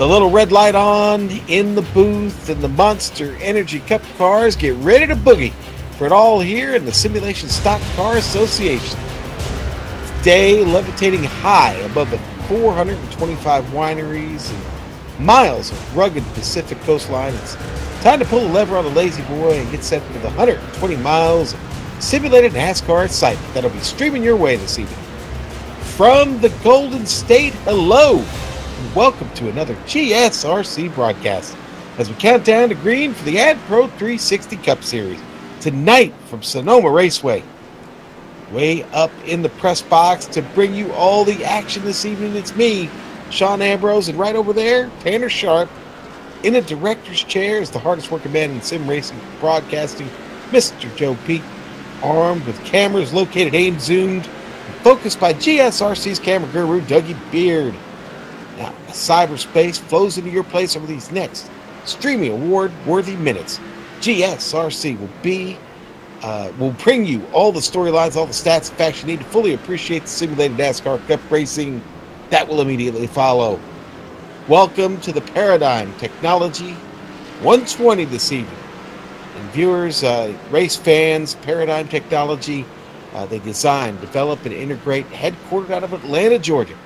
The little red light on in the booth, and the Monster Energy Cup cars get ready to boogie for it all here in the Simulation Stock Car Association. Today, levitating high above the 425 wineries and miles of rugged Pacific coastline, it's time to pull the lever on the Lazy Boy and get set for the 120 miles of simulated NASCAR excitement that'll be streaming your way this evening. From the Golden State, hello! and welcome to another GSRC broadcast as we count down to green for the AdPro 360 Cup Series. Tonight from Sonoma Raceway. Way up in the press box to bring you all the action this evening, it's me, Sean Ambrose, and right over there, Tanner Sharp, in a director's chair is the hardest working man in sim racing broadcasting, Mr. Joe Pete, armed with cameras located, aimed, zoomed, and focused by GSRC's camera guru, Dougie Beard. Now, cyberspace flows into your place over these next streaming award-worthy minutes. GSRC will bring you all the storylines, all the stats and facts you need to fully appreciate the simulated NASCAR Cup racing that will immediately follow. Welcome to the Paradigm Technology 120 this evening. And viewers, race fans, Paradigm Technology, they design, develop, and integrate, headquartered out of Atlanta, Georgia.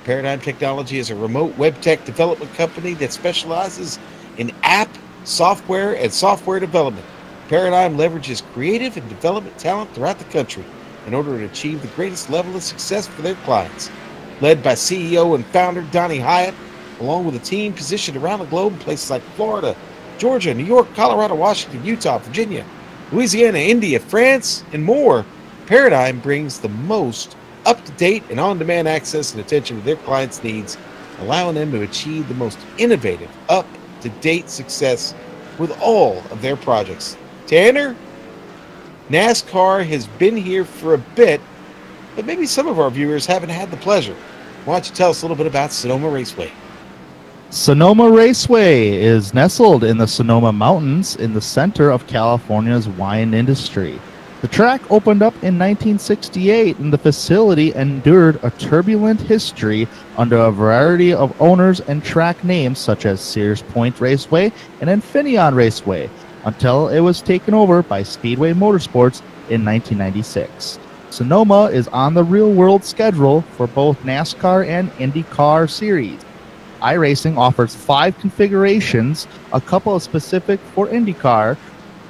Paradigm Technology is a remote web tech development company that specializes in app, software, and software development. Paradigm leverages creative and development talent throughout the country in order to achieve the greatest level of success for their clients. Led by CEO and founder Donnie Hyatt, along with a team positioned around the globe in places like Florida, Georgia, New York, Colorado, Washington, Utah, Virginia, Louisiana, India, France, and more, Paradigm brings the most up-to-date and on-demand access and attention to their clients' needs, allowing them to achieve the most innovative, up-to-date success with all of their projects. Tanner, NASCAR has been here for a bit, but maybe some of our viewers haven't had the pleasure. Why don't you tell us a little bit about Sonoma Raceway? Sonoma Raceway is nestled in the Sonoma Mountains in the center of California's wine industry. The track opened up in 1968 and the facility endured a turbulent history under a variety of owners and track names such as Sears Point Raceway and Infineon Raceway until it was taken over by Speedway Motorsports in 1996. Sonoma is on the real-world schedule for both NASCAR and IndyCar series. iRacing offers 5 configurations, a couple of specific for IndyCar,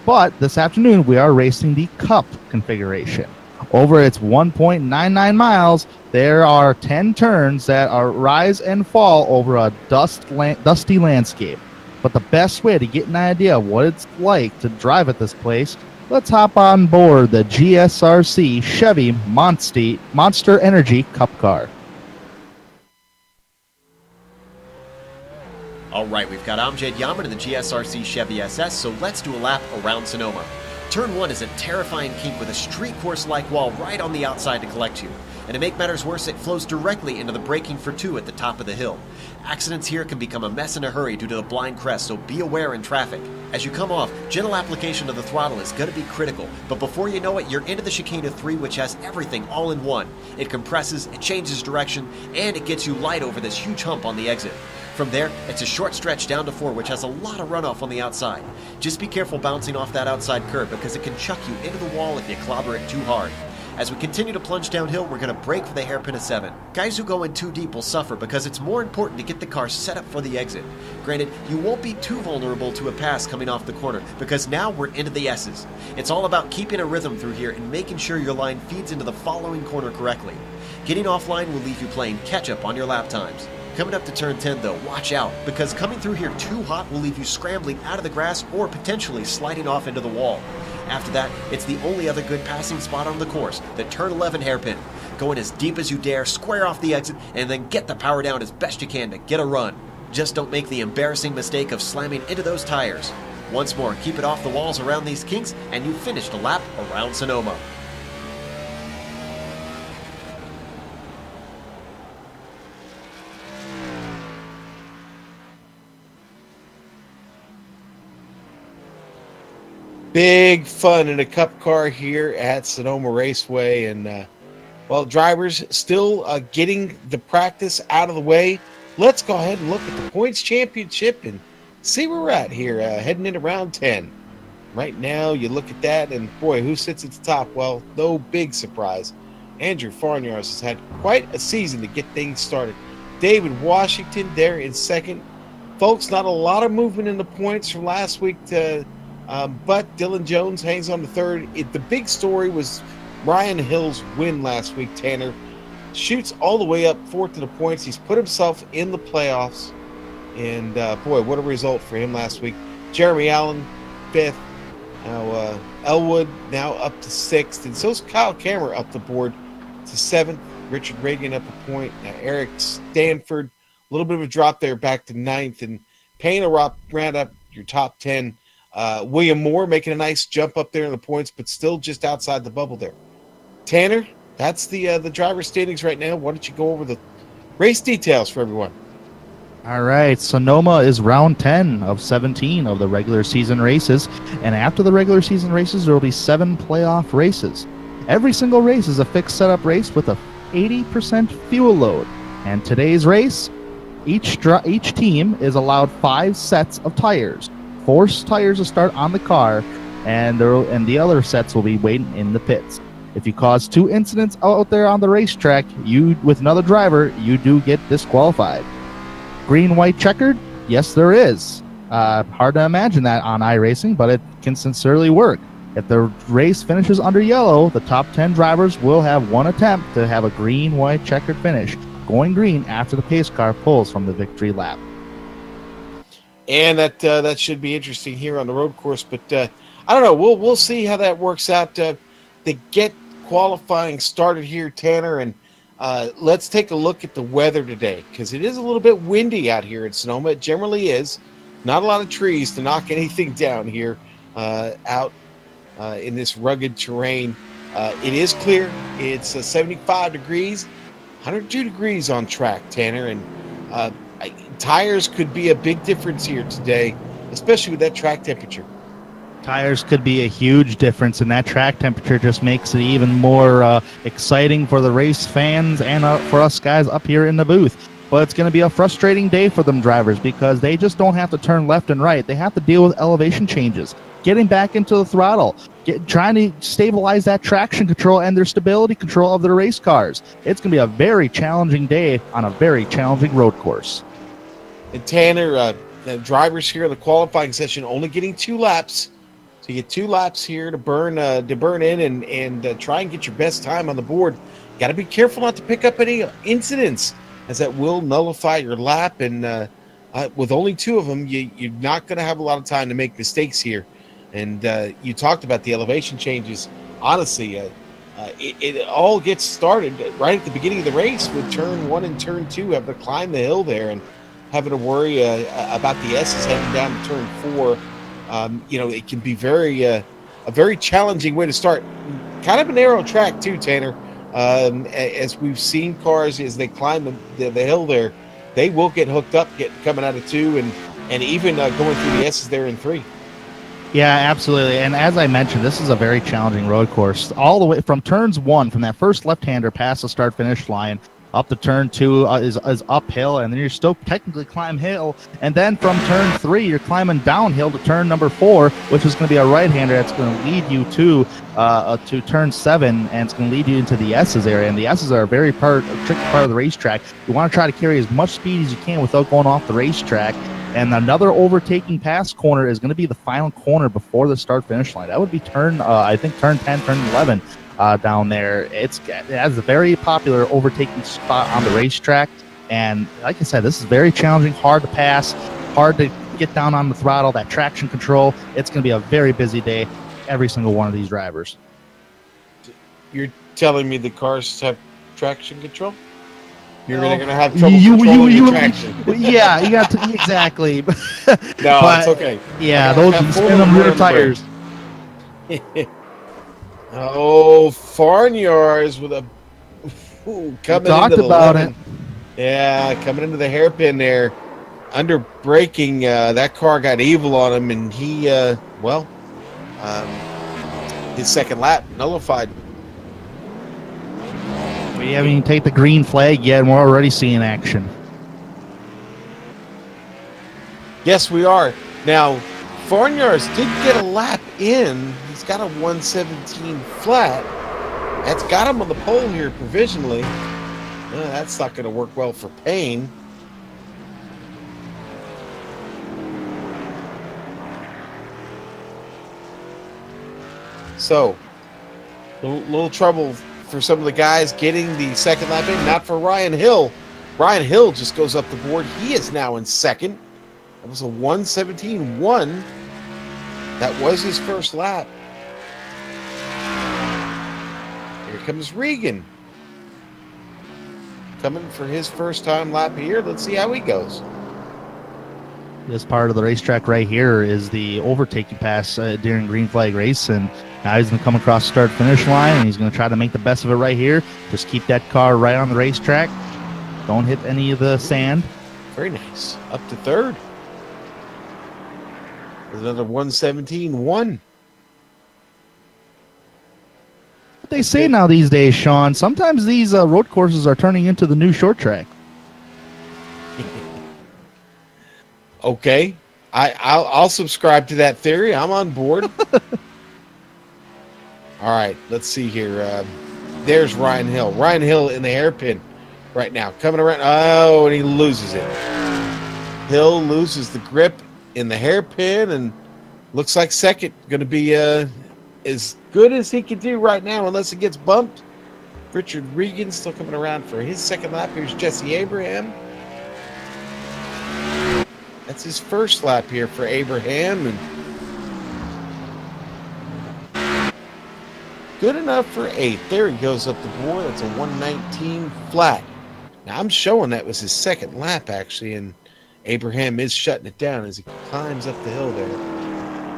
but this afternoon we are racing the Cup configuration. Over its 1.99 miles, there are 10 turns that are rise and fall over a dusty landscape. But the best way to get an idea of what it's like to drive at this place, let's hop on board the GSRC Chevy Monster Energy Cup car. All right, we've got Amjad Yammer in the GSRC Chevy SS, so let's do a lap around Sonoma. Turn 1 is a terrifying kink with a street course-like wall right on the outside to collect you. And to make matters worse, it flows directly into the braking for 2 at the top of the hill. Accidents here can become a mess in a hurry due to the blind crest, so be aware in traffic. As you come off, gentle application of the throttle is going to be critical, but before you know it, you're into the chicane of 3, which has everything all in one. It compresses, it changes direction, and it gets you light over this huge hump on the exit. From there, it's a short stretch down to 4, which has a lot of runoff on the outside. Just be careful bouncing off that outside curb because it can chuck you into the wall if you clobber it too hard. As we continue to plunge downhill, we're going to brake for the hairpin of 7. Guys who go in too deep will suffer because it's more important to get the car set up for the exit. Granted, you won't be too vulnerable to a pass coming off the corner because now we're into the S's. It's all about keeping a rhythm through here and making sure your line feeds into the following corner correctly. Getting offline will leave you playing catch-up on your lap times. Coming up to turn 10 though, watch out, because coming through here too hot will leave you scrambling out of the grass or potentially sliding off into the wall. After that, it's the only other good passing spot on the course, the turn 11 hairpin. Go in as deep as you dare, square off the exit, and then get the power down as best you can to get a run. Just don't make the embarrassing mistake of slamming into those tires. Once more, keep it off the walls around these kinks, and you've finished a lap around Sonoma. Big fun in a cup car here at Sonoma Raceway, and while drivers still getting the practice out of the way, let's go ahead and look at the points championship and see where we're at here, heading into round 10. Right now, you look at that, and boy, who sits at the top? Well, no big surprise. Andrew Farnyards has had quite a season to get things started. David Washington there in second. Folks, not a lot of movement in the points from last week to but Dylan Jones hangs on to third. The big story was Ryan Hill's win last week, Tanner. shoots all the way up fourth to the points. He's put himself in the playoffs. And, boy, what a result for him last week. Jeremy Allen, 5th. Now, Elwood now up to 6th. And so's Kyle Kammer up the board to 7th. Richard Reagan up a point. Now, Eric Stanford, a little bit of a drop there back to 9th. And Payne ran up your top 10. William Moore making a nice jump up there in the points, but still just outside the bubble there. Tanner, that's the driver standings right now. Why don't you go over the race details for everyone? All right, Sonoma is round 10 of 17 of the regular season races, and after the regular season races, there will be 7 playoff races. Every single race is a fixed setup race with a 80% fuel load, and today's race, each team is allowed 5 sets of tires. 4 tires to start on the car, and the other sets will be waiting in the pits. If you cause 2 incidents out there on the racetrack, with another driver, you do get disqualified. Green, white, checkered? Yes, there is. Hard to imagine that on iRacing, but it can sincerely work. If the race finishes under yellow, the top 10 drivers will have 1 attempt to have a green, white, checkered finish, going green after the pace car pulls from the victory lap. And that should be interesting here on the road course, but I don't know. We'll see how that works out. They get qualifying started here, Tanner, and let's take a look at the weather today, because it is a little bit windy out here in Sonoma. It generally is. Not a lot of trees to knock anything down here out in this rugged terrain. It is clear. It's 75 degrees, 102 degrees on track, Tanner, and tires could be a big difference here today, especially with that track temperature. Tires could be a huge difference, and that track temperature just makes it even more exciting for the race fans and for us guys up here in the booth. But it's going to be a frustrating day for them drivers, because they just don't have to turn left and right. They have to deal with elevation changes, getting back into the throttle, trying to stabilize that traction control and their stability control of their race cars. It's going to be a very challenging day on a very challenging road course. And Tanner, the drivers here in the qualifying session only getting 2 laps. So you get 2 laps here to burn in and try and get your best time on the board. Got to be careful not to pick up any incidents, as that will nullify your lap. And with only 2 of them, you're not going to have a lot of time to make mistakes here. And you talked about the elevation changes. Honestly, it all gets started right at the beginning of the race with turn 1 and turn 2, having to climb the hill there and having to worry about the S's heading down to turn 4. It can be a very challenging way to start. Kind of a narrow track too, Tanner. As we've seen cars as they climb the hill there, they will get hooked up, coming out of 2 and even going through the S's there in 3. Yeah, absolutely. And as I mentioned, this is a very challenging road course. All the way from turns 1, from that first left-hander past the start-finish line, up to turn 2 is uphill, and then you're still technically climb hill. And then from turn 3, you're climbing downhill to turn number 4, which is going to be a right-hander that's going to lead you to turn 7, and it's going to lead you into the S's area. And the S's are a very tricky part of the racetrack. You want to try to carry as much speed as you can without going off the racetrack. And another overtaking pass corner is going to be the final corner before the start-finish line. That would be turn 10, turn 11. Down there. It has a very popular overtaking spot on the racetrack, and like I said, this is very challenging, hard to pass, hard to get down on the throttle, that traction control. It's going to be a very busy day, every single one of these drivers. You're telling me the cars have traction control? You're really going to have trouble controlling your traction. Yeah, you got to, exactly. No, it's okay. Yeah, those spin them rear tires. Oh, Farnyards with coming into the 11. Yeah, coming into the hairpin there. Under braking, that car got evil on him, and he, his second lap nullified. We haven't even taken the green flag yet, and we're already seeing action. Yes, we are. Now, Farnyards did get a lap in. He's got a 117 flat. That's got him on the pole here provisionally. That's not going to work well for Payne. So, little trouble for some of the guys getting the second lap in. Not for Ryan Hill. Ryan Hill just goes up the board. He is now in second. That was a 1:17.1. That was his first lap. Here comes Regan. Coming for his first time lap here. Let's see how he goes. This part of the racetrack right here is the overtaking pass during green flag race, and now he's going to come across the start-finish line, and he's going to try to make the best of it right here. Just keep that car right on the racetrack. Don't hit any of the sand. Very nice. Up to third. There's another 1:17.1. What they say now these days, Sean, sometimes these road courses are turning into the new short track. Okay. I'll subscribe to that theory. I'm on board. All right, let's see here. There's Ryan Hill. Ryan Hill in the hairpin right now. Coming around. Oh, and he loses it. Hill loses the grip in the hairpin, and looks like second. Going to be as good as he can do right now unless it gets bumped. Richard Regan still coming around for his second lap. Here's Jesse Abraham. That's his first lap here for Abraham, and good enough for 8th. There he goes up the board. That's a 1:19 flat. Now I'm showing that was his second lap actually, and Abraham is shutting it down as he climbs up the hill there.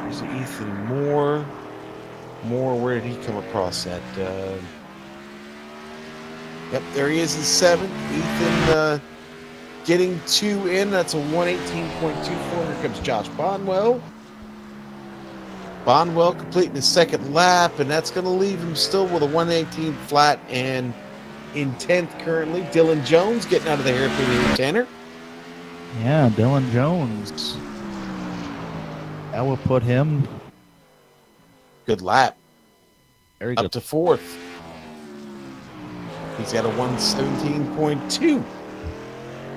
There's Ethan Moore. Where did he come across that? Yep, there he is in 7th. Ethan getting 2 in. That's a 1:18.24. Here comes Josh Bonwell. Bonwell completing his second lap, and that's going to leave him still with a 1:18 flat and in 10th currently. Dylan Jones getting out of the hairpin here, Tanner. Yeah, Dylan Jones. That will put him... Good lap. Very Up good. to 4th. He's got a 1:17.2.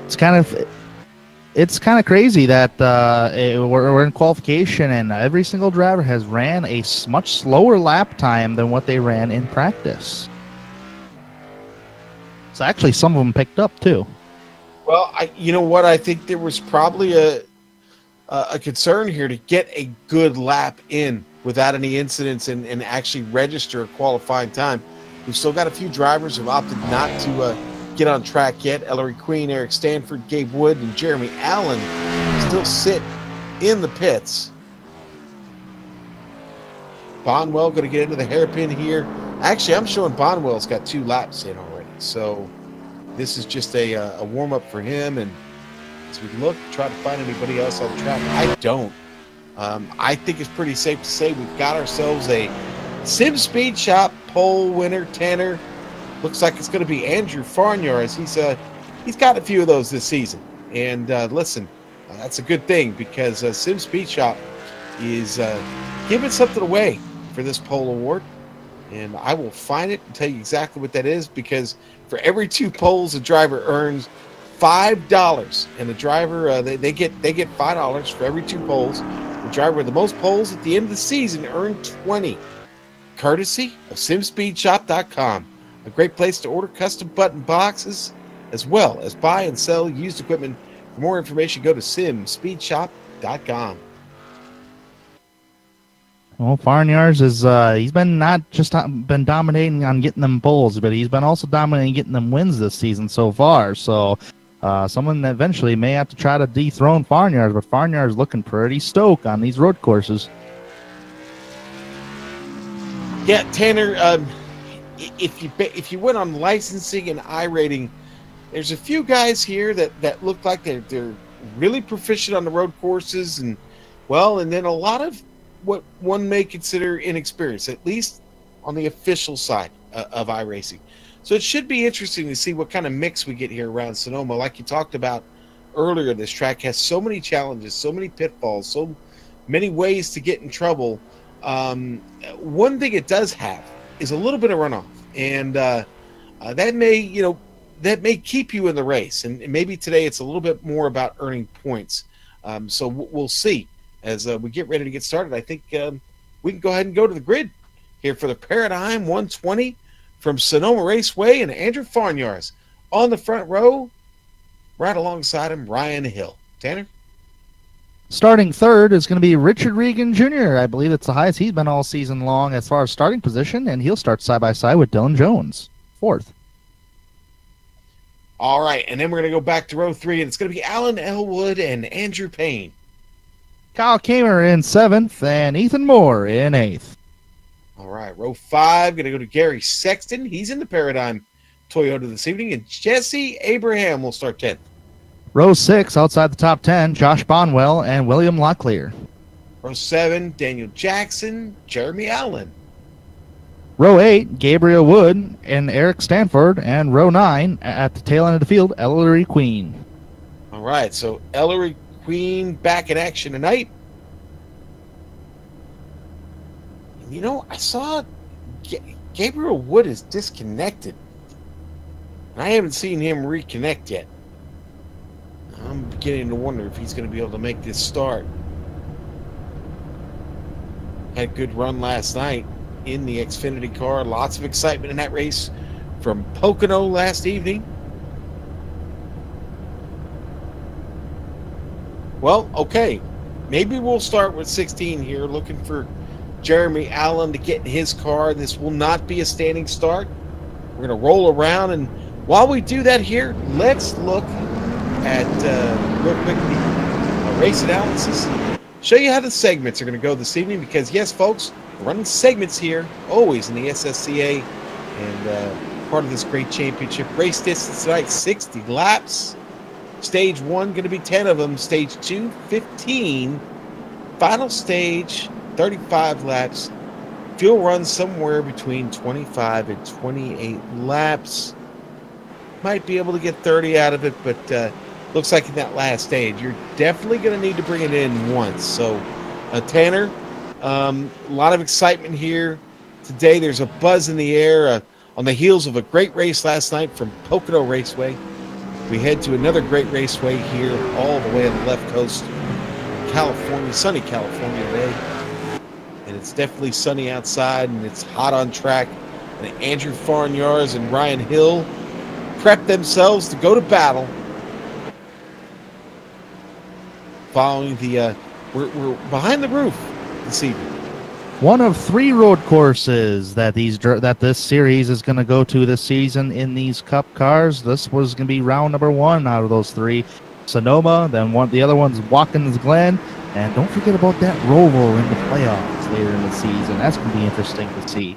It's kind of crazy that we're in qualification and every single driver has ran a much slower lap time than what they ran in practice. So actually, some of them picked up too. Well, you know what? I think there was probably a concern here to get a good lap in without any incidents and actually register a qualifying time. We've still got a few drivers who've opted not to get on track yet. Ellery Queen, Eric Stanford, Gabe Wood, and Jeremy Allen still sit in the pits. Bonwell going to get into the hairpin here. Actually, I'm showing Bonwell's got 2 laps in already. So this is just a warm-up for him. And as we look, try to find anybody else on the track. I don't. I think it's pretty safe to say we've got ourselves a Sim Speed Shop pole winner, Tanner. Looks like it's going to be Andrew Farnyards. He's got a few of those this season. And listen, that's a good thing because Sim Speed Shop is giving something away for this pole award. And I will find it and tell you exactly what that is, because for every 2 poles, a driver earns $5. And the driver, they get $5 for every 2 poles. The driver with the most poles at the end of the season earned 20. Courtesy of SimSpeedShop.com. A great place to order custom button boxes as well as buy and sell used equipment. For more information, go to SimSpeedShop.com. Well, Farnyards he's been not just been dominating on getting them poles, but he's been also dominating getting them wins this season so far. So someone that eventually may have to try to dethrone Farnyards, but Farnyards looking pretty stoked on these road courses. Yeah, Tanner, if you went on licensing and iRating, there's a few guys here that look like they're really proficient on the road courses, and then a lot of what one may consider inexperienced, at least on the official side of iRacing. So it should be interesting to see what kind of mix we get here around Sonoma. Like you talked about earlier, this track has so many challenges, so many pitfalls, so many ways to get in trouble. One thing it does have is a little bit of runoff, and that may keep you in the race. And maybe today it's a little bit more about earning points. So we'll see as we get ready to get started. I think we can go ahead and go to the grid here for the Paradigm 120 from Sonoma Raceway, and Andrew Farnyards on the front row. Right alongside him, Ryan Hill. Tanner? Starting third is going to be Richard Regan Jr. I believe it's the highest he's been all season long as far as starting position, and he'll start side-by-side with Dylan Jones, fourth. All right, and then we're going to go back to row 3, and it's going to be Alan Elwood and Andrew Payne. Kyle Kamer in 7th, and Ethan Moore in 8th. All right, row 5, going to go to Gary Sexton. He's in the Paradigm Toyota this evening, and Jesse Abraham will start 10th. Row 6, outside the top 10, Josh Bonwell and William Locklear. Row 7, Daniel Jackson, Jeremy Allen. Row 8, Gabriel Wood and Eric Stanford. And row 9, at the tail end of the field, Ellery Queen. All right, so Ellery Queen back in action tonight. You know, I saw Gabriel Wood is disconnected. I haven't seen him reconnect yet. I'm beginning to wonder if he's going to be able to make this start. Had a good run last night in the Xfinity car. Lots of excitement in that race from Pocono last evening. Well, okay. Maybe we'll start with 16 here, looking for Jeremy Allen to get in his car. This will not be a standing start. We're going to roll around, and while we do that here, let's look at, real quick, the race analysis. Show you how the segments are going to go this evening, because, yes, folks, we're running segments here, always in the SSCA, and part of this great championship. Race distance tonight, 60 laps. Stage 1, going to be 10 of them. Stage 2, 15. Final stage, 35 laps. Fuel runs somewhere between 25 and 28 laps. Might be able to get 30 out of it, but looks like in that last stage, you're definitely going to need to bring it in once. So, Tanner, a lot of excitement here today. There's a buzz in the air on the heels of a great race last night from Pocono Raceway. We head to another great raceway here all the way on the left coast, California, sunny California today. And it's definitely sunny outside, and it's hot on track. And Andrew Farnyards and Ryan Hill prep themselves to go to battle. Following the, we're behind the roof this evening. One of 3 road courses that this series is going to go to this season in these Cup cars. This was going to be round number 1 out of those 3. Sonoma, then the other one's Watkins Glen, and don't forget about that Roval in the playoffs later in the season. That's going to be interesting to see.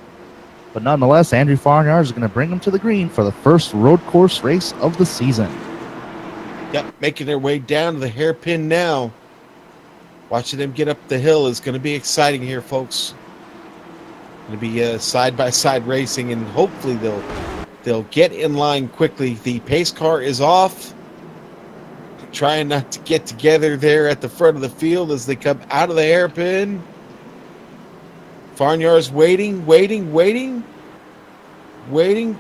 But nonetheless, Andrew Farnyards is going to bring them to the green for the first road course race of the season. Yep, making their way down to the hairpin now. Watching them get up the hill is going to be exciting here, folks. Going to be side-by-side racing, and hopefully they'll get in line quickly. The pace car is off. Trying not to get together there at the front of the field as they come out of the hairpin. Farnyards waiting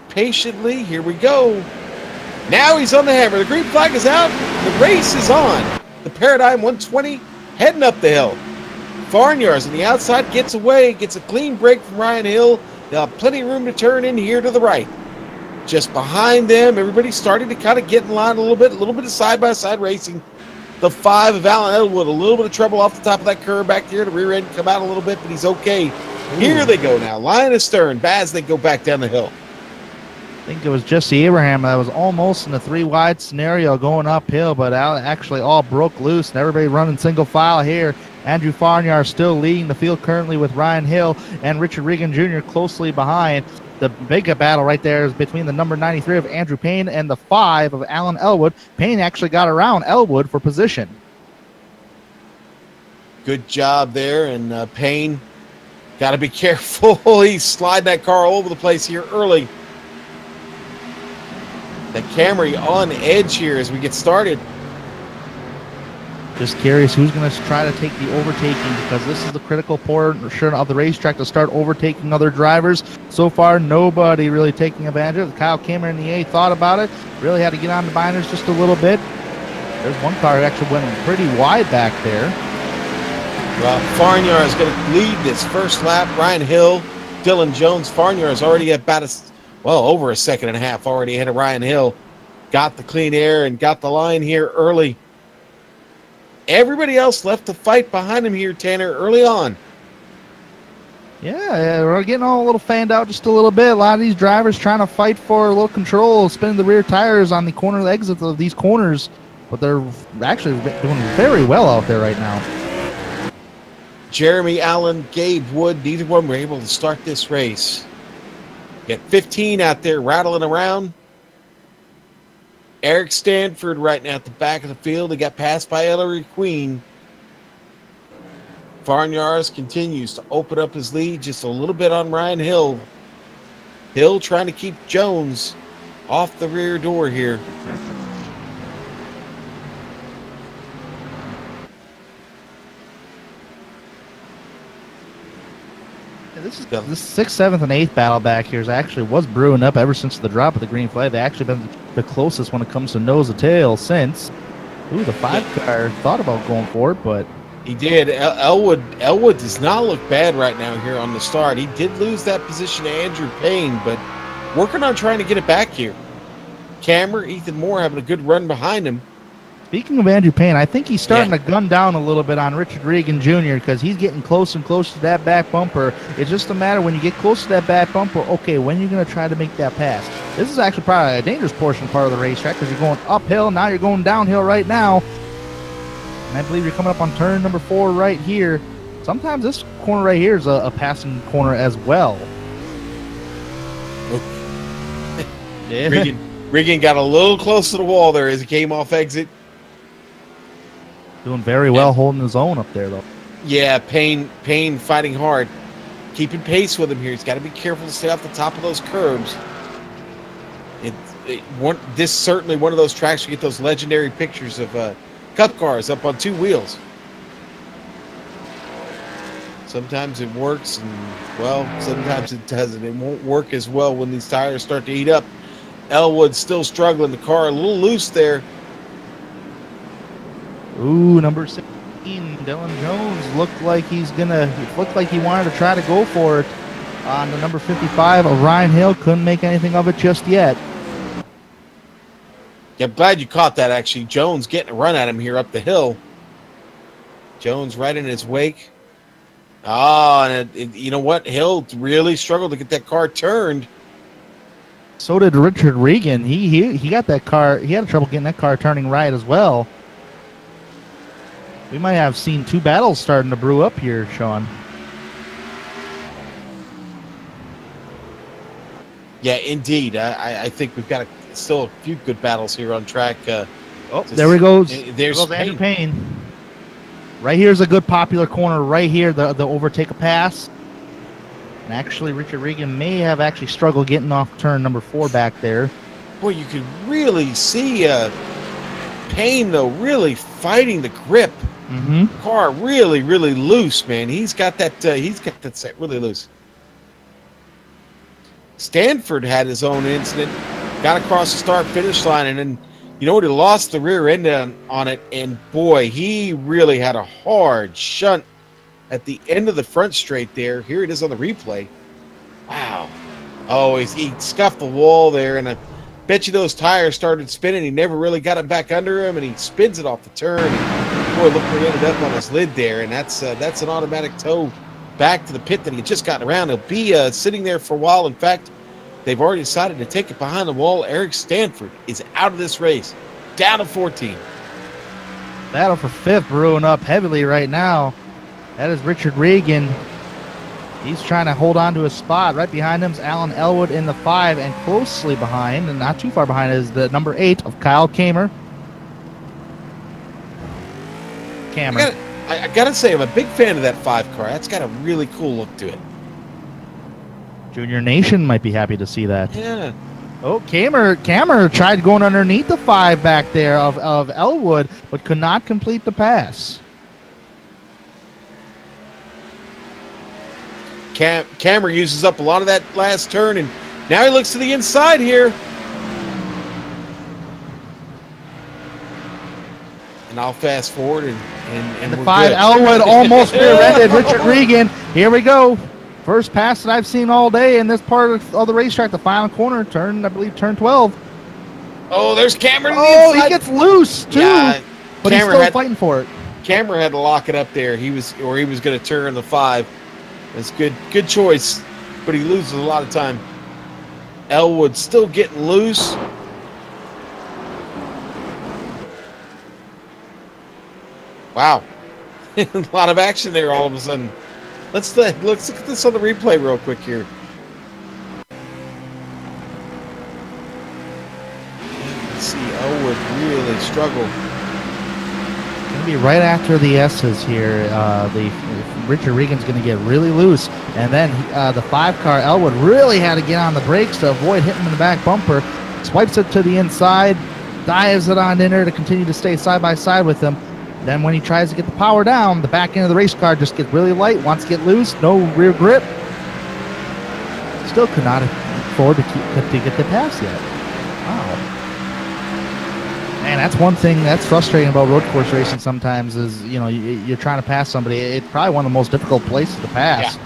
patiently. Here we go. Now he's on the hammer. The green flag is out. The race is on. The Paradigm 120 heading up the hill. Farnyards on the outside gets away, gets a clean break from Ryan Hill. They'll have plenty of room to turn in here to the right. Just behind them, everybody's starting to kind of get in line a little bit of side-by-side racing. The 5 of Alan Elwood, a little bit of trouble off the top of that curve back there. The rear end come out a little bit, but he's okay. Here they go now, line astern, as they go back down the hill. I think it was Jesse Abraham that was almost in a 3-wide scenario going uphill, but actually all broke loose, and everybody running single file here. Andrew Farnyards still leading the field currently with Ryan Hill and Richard Regan Jr. closely behind. The big battle right there is between the number 93 of Andrew Payne and the 5 of Alan Elwood. Payne actually got around Elwood for position. Good job there, and Payne got to be careful. He's sliding that car all over the place here early. The Camry on edge here as we get started. Just curious who's going to try to take the overtaking, because this is the critical portion of the racetrack to start overtaking other drivers. So far, nobody really taking advantage of it. Kyle Kamer in the A thought about it. Really had to get on the binders just a little bit. There's one car that actually went pretty wide back there. Well, Farnyards is going to lead this first lap. Ryan Hill, Dylan Jones. Farnyards is already about well, over a second and a half already ahead of Ryan Hill. Got the clean air and got the line here early. Everybody else left to fight behind him here, Tanner, early on. Yeah, we're getting all a little fanned out just a little bit. A lot of these drivers trying to fight for a little control, spinning the rear tires on the corner exits of these corners, but they're actually doing very well out there right now. Jeremy Allen, Gabe Wood, neither one were able to start this race. Got 15 out there rattling around. Eric Stanford right now at the back of the field. He got passed by Ellery Queen. Farnyards continues to open up his lead just a little bit on Ryan Hill. Hill trying to keep Jones off the rear door here. This 6th, 7th, and 8th battle back here was brewing up ever since the drop of the green flag. They actually been the closest when it comes to nose to tail since. Ooh, the 5 car thought about going for it, but he did. Elwood does not look bad right now here on the start. He did lose that position to Andrew Payne, but working on trying to get it back here. Cameron, Ethan Moore having a good run behind him. Speaking of Andrew Payne, I think he's starting to gun down a little bit on Richard Regan Jr. because he's getting close and close to that back bumper. It's just a matter when you get close to that back bumper, okay, when are you going to try to make that pass? This is actually probably a dangerous portion part of the racetrack because you're going uphill, now you're going downhill right now. And I believe you're coming up on turn number 4 right here. Sometimes this corner right here is a passing corner as well. Yeah. Regan got a little close to the wall there as he came off exit. Doing very well holding his own up there, though. Yeah, Payne fighting hard. Keeping pace with him here. He's got to be careful to stay off the top of those curbs. This is certainly one of those tracks you get those legendary pictures of cup cars up on 2 wheels. Sometimes it works, and, well, sometimes it doesn't. It won't work as well when these tires start to heat up. Elwood still struggling. The car a little loose there. Ooh, number 16, Dylan Jones looked like he wanted to try to go for it on the number 55 of Ryan Hill. Couldn't make anything of it just yet. Yeah, I'm glad you caught that, actually. Jones getting a run at him here up the hill. Jones right in his wake. And you know what? Hill really struggled to get that car turned. So did Richard Regan. He got that car. He had trouble getting that car turning right as well. We might have seen 2 battles starting to brew up here, Sean. Yeah, indeed. I think we've got still a few good battles here on track. There we go. There's Andrew Payne. Right here's a good popular corner. Right here, the overtake a pass. And actually, Richard Regan may have actually struggled getting off turn number 4 back there. Boy, you can really see Payne, though, really fighting the grip. Mm-hmm. Car really, really loose, man. He's got that set really loose. Stanford had his own incident. Got across the start-finish line, and then, you know what, he lost the rear end on it, and boy, he really had a hard shunt at the end of the front straight there. Here it is on the replay. Wow. Oh, he scuffed the wall there, and I bet you those tires started spinning. He never really got it back under him, and he spins it off the turn. And boy, look where he ended up on his lid there, and that's an automatic tow back to the pit that he had just gotten around. He'll be sitting there for a while. In fact, they've already decided to take it behind the wall. Eric Stanford is out of this race, down to 14. Battle for 5th brewing up heavily right now. That is Richard Regan. He's trying to hold on to his spot. Right behind him is Alan Elwood in the 5, and closely behind, and not too far behind, is the number 8 of Kyle Kamer. I gotta say, I'm a big fan of that 5 car. That's got a really cool look to it. Junior Nation might be happy to see that. Yeah. Oh, Kamer tried going underneath the 5 back there of Elwood, but could not complete the pass. Cameron uses up a lot of that last turn, and now he looks to the inside here. And I'll fast forward, and the we're 5 good. Elwood almost rear-ended Richard Regan. Here we go. First pass that I've seen all day in this part of the racetrack, the final corner, I believe turn 12. Oh, there's Cameron. Oh, he gets loose too, yeah, but he's still fighting for it. Cameron had to lock it up there. He was going to turn the 5. That's good choice, but he loses a lot of time. Elwood still getting loose. Wow, a lot of action there all of a sudden. Let's look at this on the replay real quick here. Let's see, Elwood really struggled. It's going to be right after the S's here. Richard Regan's going to get really loose, and then the 5-car Elwood really had to get on the brakes to avoid hitting him in the back bumper. Swipes it to the inside, dives it on in there to continue to stay side by side with him. Then when he tries to get the power down, the back end of the race car just gets really light, wants to get loose, no rear grip. Still could not afford to get the pass yet. Wow. And that's one thing that's frustrating about road course racing sometimes is, you're trying to pass somebody. It's probably one of the most difficult places to pass. Yeah.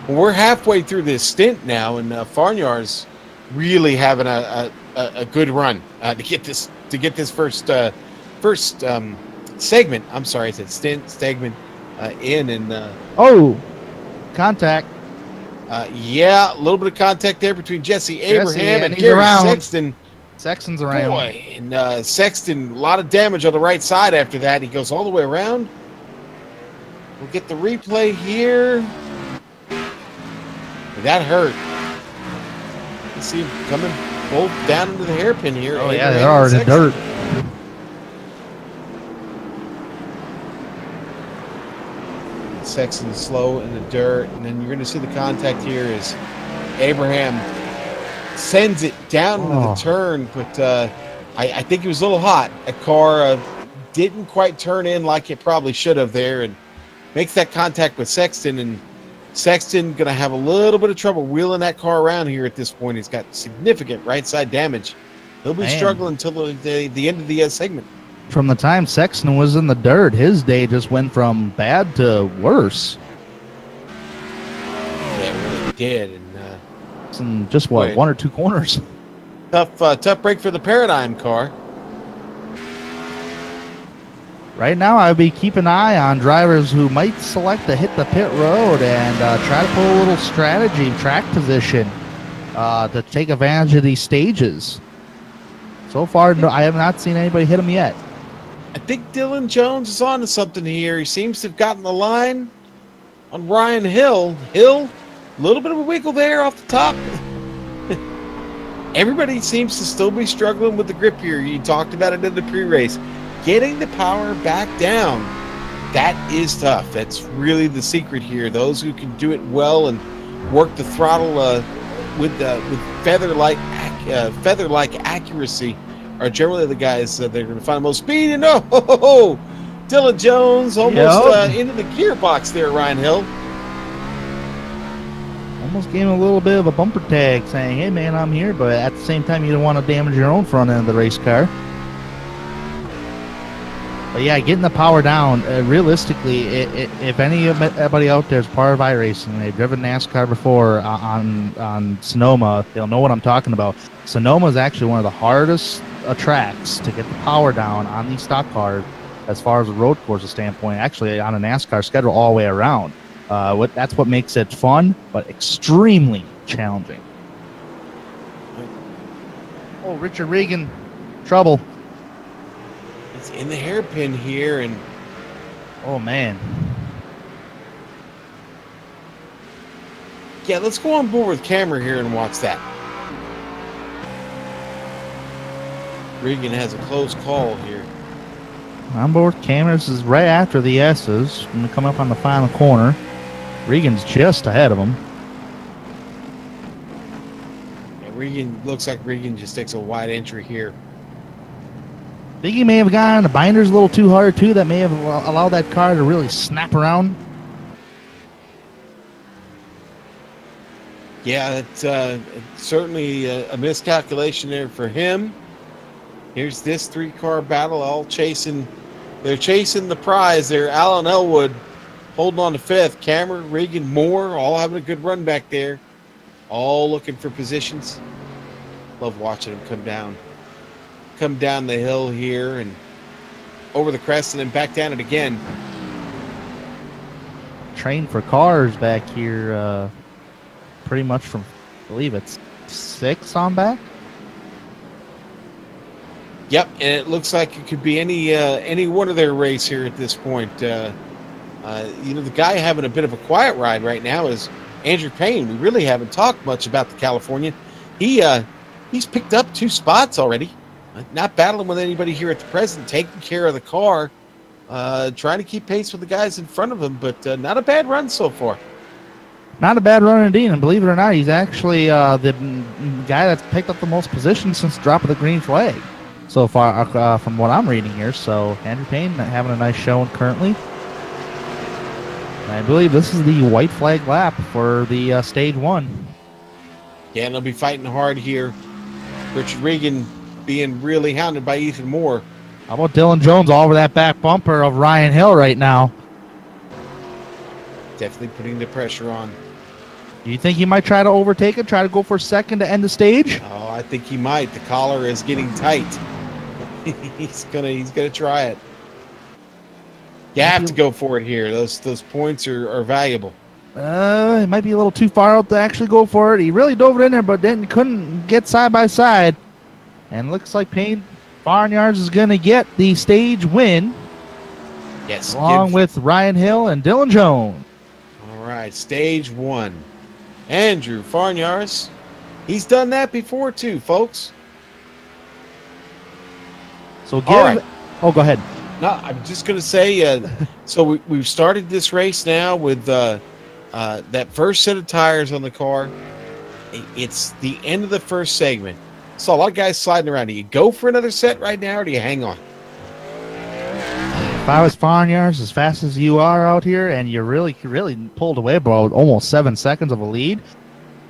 Well, we're halfway through this stint now, and Farnyar's really having a good run to get this first segment. I'm sorry, I said segment in and contact. Yeah, a little bit of contact there between Jesse Abraham and Gary Sexton. Sexton's around. Boy, and Sexton, a lot of damage on the right side after that. He goes all the way around. We'll get the replay here. That hurt. Let's see him coming both down into the hairpin here. Oh, yeah, they're already in dirt. Sexton slow in the dirt, and then you're going to see the contact here as Abraham sends it down into the turn, but I think it was a little hot. A car didn't quite turn in like it probably should have there, and makes that contact with Sexton, and Sexton going to have a little bit of trouble wheeling that car around here at this point. He's got significant right side damage. He'll be struggling until the end of the segment. From the time Sexton was in the dirt, his day just went from bad to worse. Yeah, it really did. And in just one or two corners. Tough break for the Paradigm car. Right now, I would be keeping an eye on drivers who might select to hit the pit road and try to pull a little strategy, track position, to take advantage of these stages. So far, I have not seen anybody hit them yet. I think Dylan Jones is on to something here. He seems to have gotten the line on Ryan Hill. Hill, a little bit of a wiggle there off the top. Everybody seems to still be struggling with the grip here. You talked about it in the pre-race. Getting the power back down, that is tough. That's really the secret here. Those who can do it well and work the throttle with feather-like accuracy are generally the guys that they're going to find the most speed. And Dylan Jones almost into the gearbox there, Ryan Hill. Almost gave him a little bit of a bumper tag saying, hey, man, I'm here. But at the same time, you don't want to damage your own front end of the race car. But yeah, getting the power down, realistically, if anybody out there is part of iRacing, they've driven NASCAR before on Sonoma, they'll know what I'm talking about. Sonoma is actually one of the hardest tracks to get the power down on these stock cars as far as a road course standpoint, actually on a NASCAR schedule all the way around. That's what makes it fun, but extremely challenging. Oh, Richard Regan, trouble. It's in the hairpin here, and oh man. Yeah, let's go on board with camera here and watch that. Regan has a close call here. On board with cameras is right after the S's. Going to come up on the final corner. Regan's just ahead of him. Yeah, looks like Regan just takes a wide entry here. I think he may have gotten the binders a little too hard, too. That may have allowed that car to really snap around. Yeah, it's certainly a miscalculation there for him. Here's this three-car battle all chasing. They're chasing the prize there. Alan Elwood holding on to 5th. Cameron, Regan, Moore, all having a good run back there. All looking for positions. Love watching them come down the hill here and over the crest and then back down it again. Train for cars back here, pretty much from, I believe it's 6 on back. Yep, and it looks like it could be any one of their race here at this point. The guy having a bit of a quiet ride right now is Andrew Payne. We really haven't talked much about the Californian. He's picked up 2 spots already. Not battling with anybody here at the present, taking care of the car, trying to keep pace with the guys in front of him, but not a bad run so far. Not a bad run indeed, and believe it or not, he's actually the guy that's picked up the most positions since the drop of the green flag so far, from what I'm reading here. So Andrew Payne having a nice showing currently. I believe this is the white flag lap for the stage 1. Yeah, and they'll be fighting hard here. Richard Regan being really hounded by Ethan Moore. How about Dylan Jones all over that back bumper of Ryan Hill right now? Definitely putting the pressure on. Do you think he might try to overtake it, try to go for second to end the stage? Oh, I think he might. The collar is getting tight. he's gonna try it. You have to go for it here. Those points are valuable. It might be a little too far out to actually go for it. He really dove it in there, but then couldn't get side by side. And looks like Payne Farnyards is going to get the stage win. Yes. Along with Ryan Hill and Dylan Jones. All right, stage 1. Andrew Farnyards. He's done that before too, folks. So give... All right. Oh, go ahead. No, I'm just going to say, so we've started this race now with that first set of tires on the car. It's the end of the first segment. Saw a lot of guys sliding around. Do you go for another set right now, or do you hang on? If I was Farnyards, as fast as you are out here, and you really pulled away about almost 7 seconds of a lead,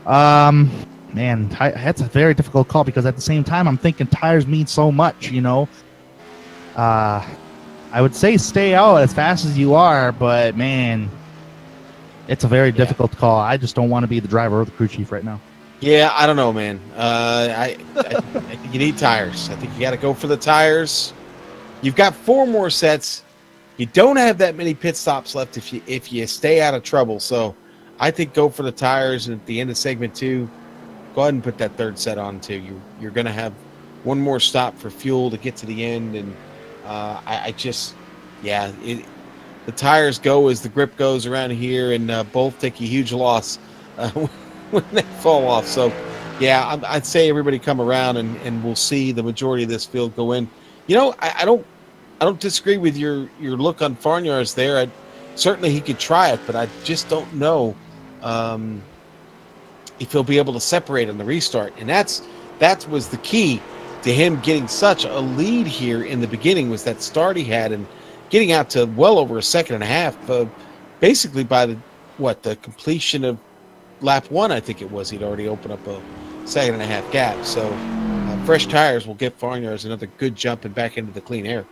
man, that's a very difficult call, because at the same time, I'm thinking tires mean so much, you know. I would say stay out as fast as you are, but man, it's a very difficult call. I just don't want to be the driver or the crew chief right now. Yeah, I don't know, man. I think you need tires. I think you got to go for the tires. You've got 4 more sets. You don't have that many pit stops left if you stay out of trouble. So I think go for the tires, and at the end of segment 2, go ahead and put that 3rd set on too. You're going to have one more stop for fuel to get to the end, and the tires go as the grip goes around here, and both take a huge loss when they fall off. So, yeah, I'd say everybody come around, and we'll see the majority of this field go in. You know, I don't disagree with your look on Farnyards there. Certainly he could try it, but I just don't know if he'll be able to separate on the restart. And that was the key to him getting such a lead here in the beginning, was that start he had and getting out to well over a second and a half, basically by the completion of lap 1, I think it was. He'd already opened up a second and a half gap. So fresh tires will get Farnyards another good jump and back into the clean air.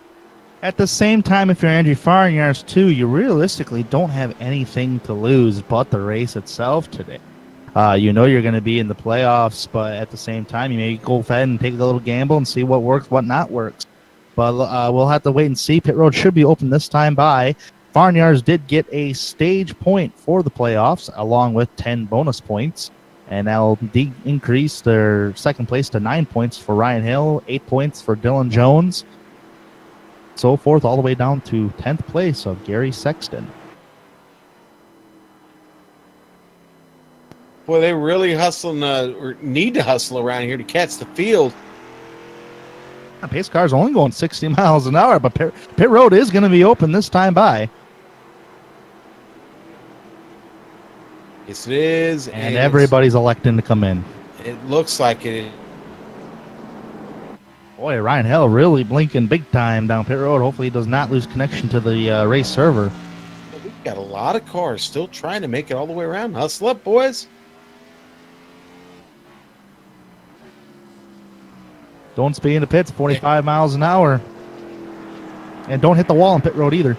At the same time, if you're Andrew Farnyards too, you realistically don't have anything to lose but the race itself today. You know you're going to be in the playoffs, but at the same time, you may go ahead and take a little gamble and see what works, what not works. But we'll have to wait and see. Pit road should be open this time by. Farnyards did get a stage point for the playoffs, along with 10 bonus points, and that'll increase their second place to 9 points for Ryan Hill, 8 points for Dylan Jones, so forth, all the way down to 10th place of Gary Sexton. Boy, they really hustling, or need to hustle around here to catch the field. Pace car's only going 60 miles an hour, but pit road is going to be open this time by. Yes, it is. And everybody's electing to come in. It looks like it. Boy, Ryan Hill really blinking big time down pit road. Hopefully he does not lose connection to the race server. We've got a lot of cars still trying to make it all the way around. Hustle up, boys. Don't speed in the pits, 45 miles an hour. And don't hit the wall on pit road either.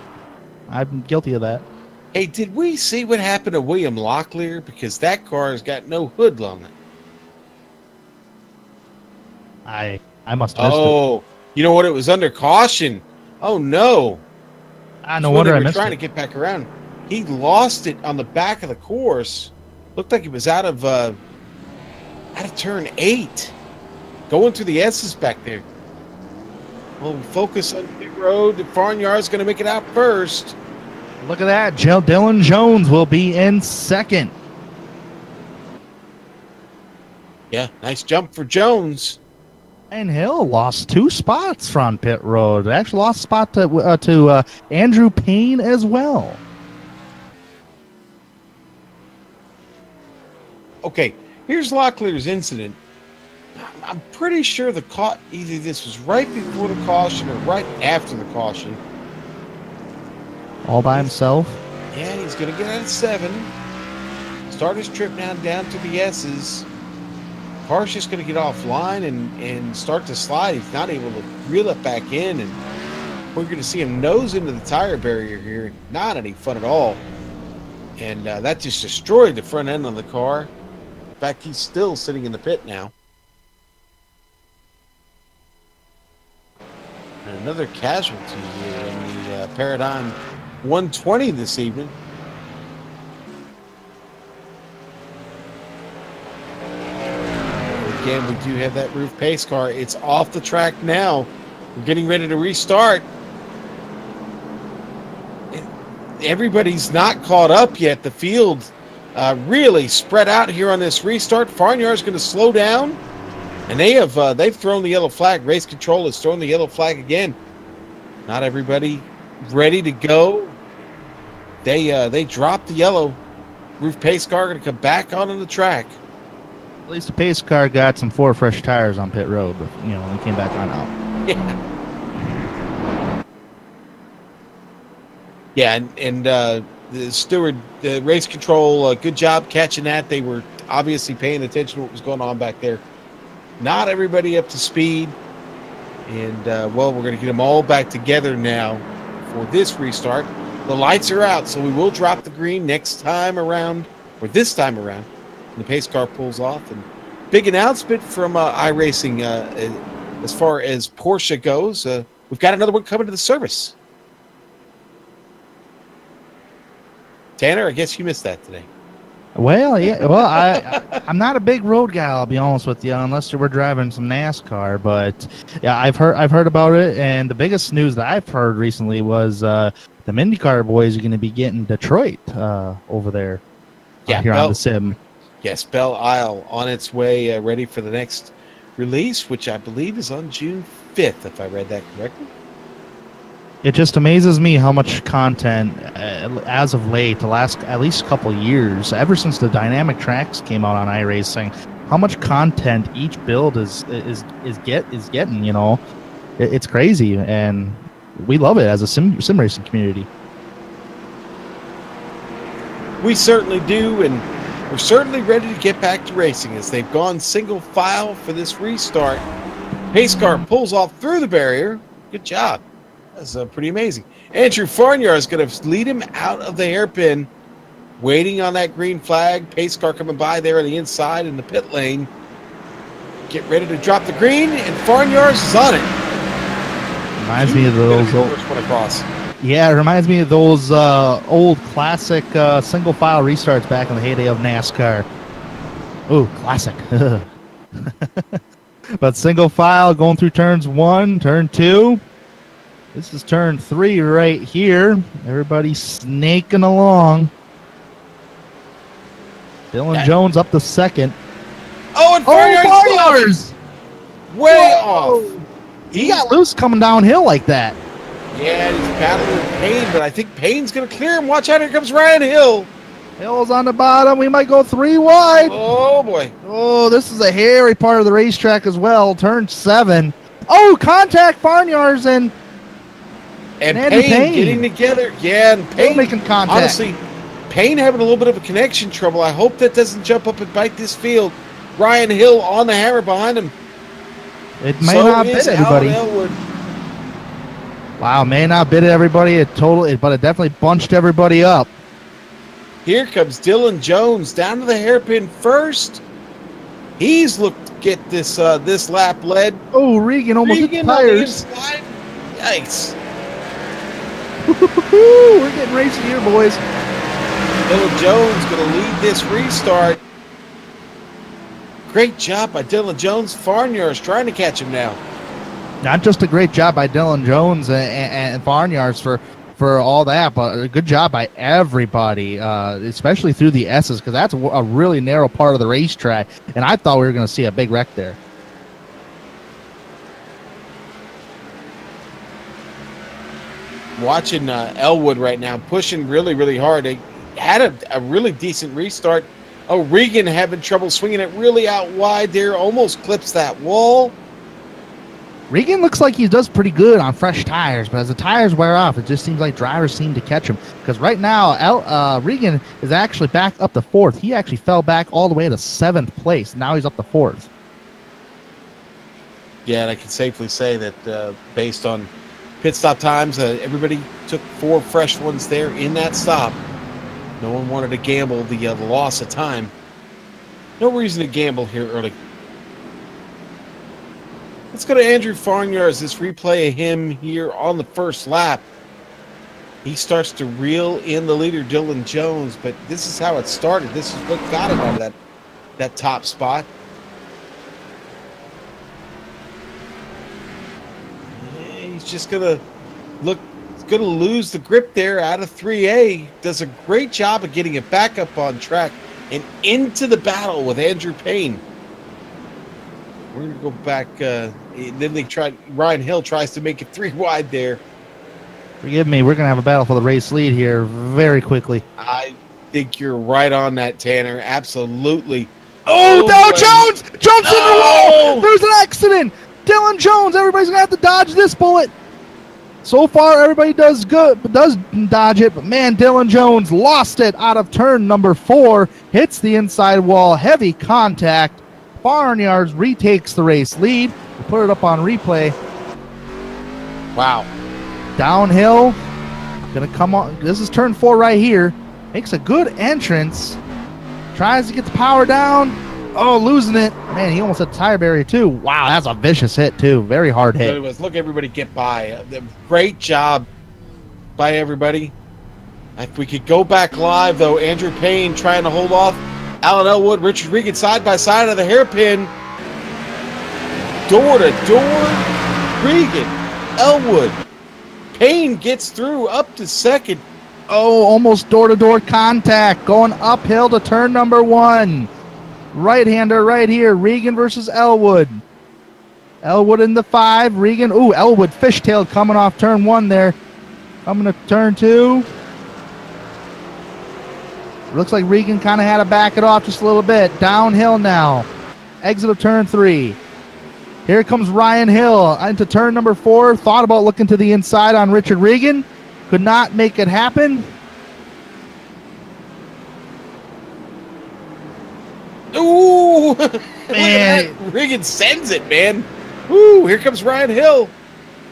I'm guilty of that. Hey, did we see what happened to William Locklear? Because that car has got no hood on it. I must have missed it. Oh, you know what? It was under caution. Oh, no. No wonder I missed trying to get back around. He lost it on the back of the course. Looked like it was out of turn 8. Going through the S's back there. Well, focus on pit road. The Farnyard's going to make it out first. Look at that. Dylan Jones will be in second. Yeah, nice jump for Jones. And Hill lost 2 spots from pit road. Actually lost a spot to Andrew Payne as well. Okay, here's Locklear's incident. I'm pretty sure either this was right before the caution or right after the caution. All by himself? Yeah, he's going to get out at 7. Start his trip now down to the S's. Car's just going to get offline and start to slide. He's not able to reel it back in, and we're going to see him nose into the tire barrier here. Not any fun at all. And that just destroyed the front end of the car. In fact, he's still sitting in the pit now. And another casualty here in the Paradigm 120 this evening. Again, we do have that roof pace car. It's off the track now. We're getting ready to restart. And everybody's not caught up yet. The field really spread out here on this restart. Farnyard's going to slow down. And they've thrown the yellow flag. Race control has thrown the yellow flag again. Not everybody ready to go. They dropped the yellow. Roof pace car going to come back onto the track. At least the pace car got some 4 fresh tires on pit road, but when he came back on out. Yeah. Yeah, and the steward, the race control, good job catching that. They were obviously paying attention to what was going on back there. Not everybody up to speed. And, we're going to get them all back together now for this restart. The lights are out, so we will drop the green next time around, or this time around. The pace car pulls off. And big announcement from iRacing as far as Porsche goes. We've got another one coming to the service. Tanner, I guess you missed that today. Well, yeah. Well, I'm not a big road guy, I'll be honest with you, unless we're driving some NASCAR. But yeah, I've heard about it, and the biggest news that I've heard recently was the IndyCar boys are going to be getting Detroit over there. Here on the sim. Yes, Belle Isle on its way, ready for the next release, which I believe is on June 5th, if I read that correctly. It just amazes me how much content, as of late, the last at least couple years, ever since the dynamic tracks came out on iRacing, how much content each build is getting. It's crazy, and we love it as a sim racing community. We certainly do, and we're certainly ready to get back to racing as they've gone single file for this restart. Pace car pulls off through the barrier. Good job. That's pretty amazing. Andrew Farnyard is going to lead him out of the hairpin, waiting on that green flag. Pace car coming by there on the inside in the pit lane. Get ready to drop the green, and Farnyard is on it. Reminds me of those old. Yeah, it reminds me of those old classic single file restarts back in the heyday of NASCAR. Ooh, classic. But single file going through turns 1, turn 2. This is turn 3 right here. Everybody's snaking along. Dylan Jones up to second. Oh, and Farnyard's way off. He got loose coming downhill like that. Yeah, he's battling with Payne, but I think Payne's going to clear him. Watch out, here comes Ryan Hill. Hill's on the bottom. We might go 3 wide. Oh, boy. Oh, this is a hairy part of the racetrack as well. Turn 7. Oh, contact Farnyard's and Payne getting together. Yeah, and Payne making contact. Honestly, Payne having a little bit of a connection trouble. I hope that doesn't jump up and bite this field. Ryan Hill on the hammer behind him. It may not bid everybody. Wow, may not bid everybody but it definitely bunched everybody up. Here comes Dylan Jones down to the hairpin first. He's looked to get this this lap led. Oh, Regan almost hit the Regan on the tires. inside. Yikes. We're getting racing here, boys. Dylan Jones going to lead this restart. Great job by Dylan Jones. Farnyar's trying to catch him now. Not just a great job by Dylan Jones and Farnyards for all that, but a good job by everybody, especially through the S's, because that's a really narrow part of the racetrack, and I thought we were going to see a big wreck there. Watching Elwood right now, pushing really, really hard. They had a really decent restart. Oh, Regan having trouble swinging it really out wide there. Almost clips that wall. Regan looks like he does pretty good on fresh tires, but as the tires wear off, it just seems like drivers seem to catch him. Because right now, Regan is actually back up to 4th. He actually fell back all the way to 7th place. Now he's up to 4th. Yeah, and I can safely say that based on pit stop times, everybody took 4 fresh ones there in that stop. No one wanted to gamble the loss of time. No reason to gamble here early. Let's go to Andrew Farnyards. This replay of him here on the first lap. He starts to reel in the leader, Dylan Jones, but this is how it started. This is what got him out of that top spot. He's just gonna lose the grip there out of 3A. Does a great job of getting it back up on track and into the battle with Andrew Payne. We're gonna go back. Then Ryan Hill tries to make it 3 wide there. Forgive me, we're gonna have a battle for the race lead here very quickly. I think you're right on that, Tanner. Absolutely. Oh, no, Jones jumps in the wall. There's an accident. Dylan Jones. Everybody's gonna have to dodge this bullet. So far, everybody does dodge it, but man, Dylan Jones lost it out of turn number 4. Hits the inside wall. Heavy contact. Farnyards retakes the race lead. We'll put it up on replay. Wow. Downhill. Gonna come on. This is turn 4 right here. Makes a good entrance. Tries to get the power down. Oh, losing it. Man, he almost hit the tire barrier too. Wow, that's a vicious hit too. Very hard hit. It was. Look, everybody get by. Great job by everybody. If we could go back live, though, Andrew Payne trying to hold off Alan Elwood, Richard Regan side by side of the hairpin. Door to door. Regan, Elwood. Payne gets through up to 2nd. Oh, almost door-to-door contact. Going uphill to turn number 1. Right-hander right here. Regan versus Elwood. Elwood in the 5. Regan. Ooh, Elwood fishtail coming off turn 1 there. Coming to turn 2. Looks like Regan kind of had to back it off just a little bit. Downhill now. Exit of turn 3. Here comes Ryan Hill into turn number 4. Thought about looking to the inside on Richard Regan. Could not make it happen. Ooh! Man. Regan sends it, man. Ooh, here comes Ryan Hill.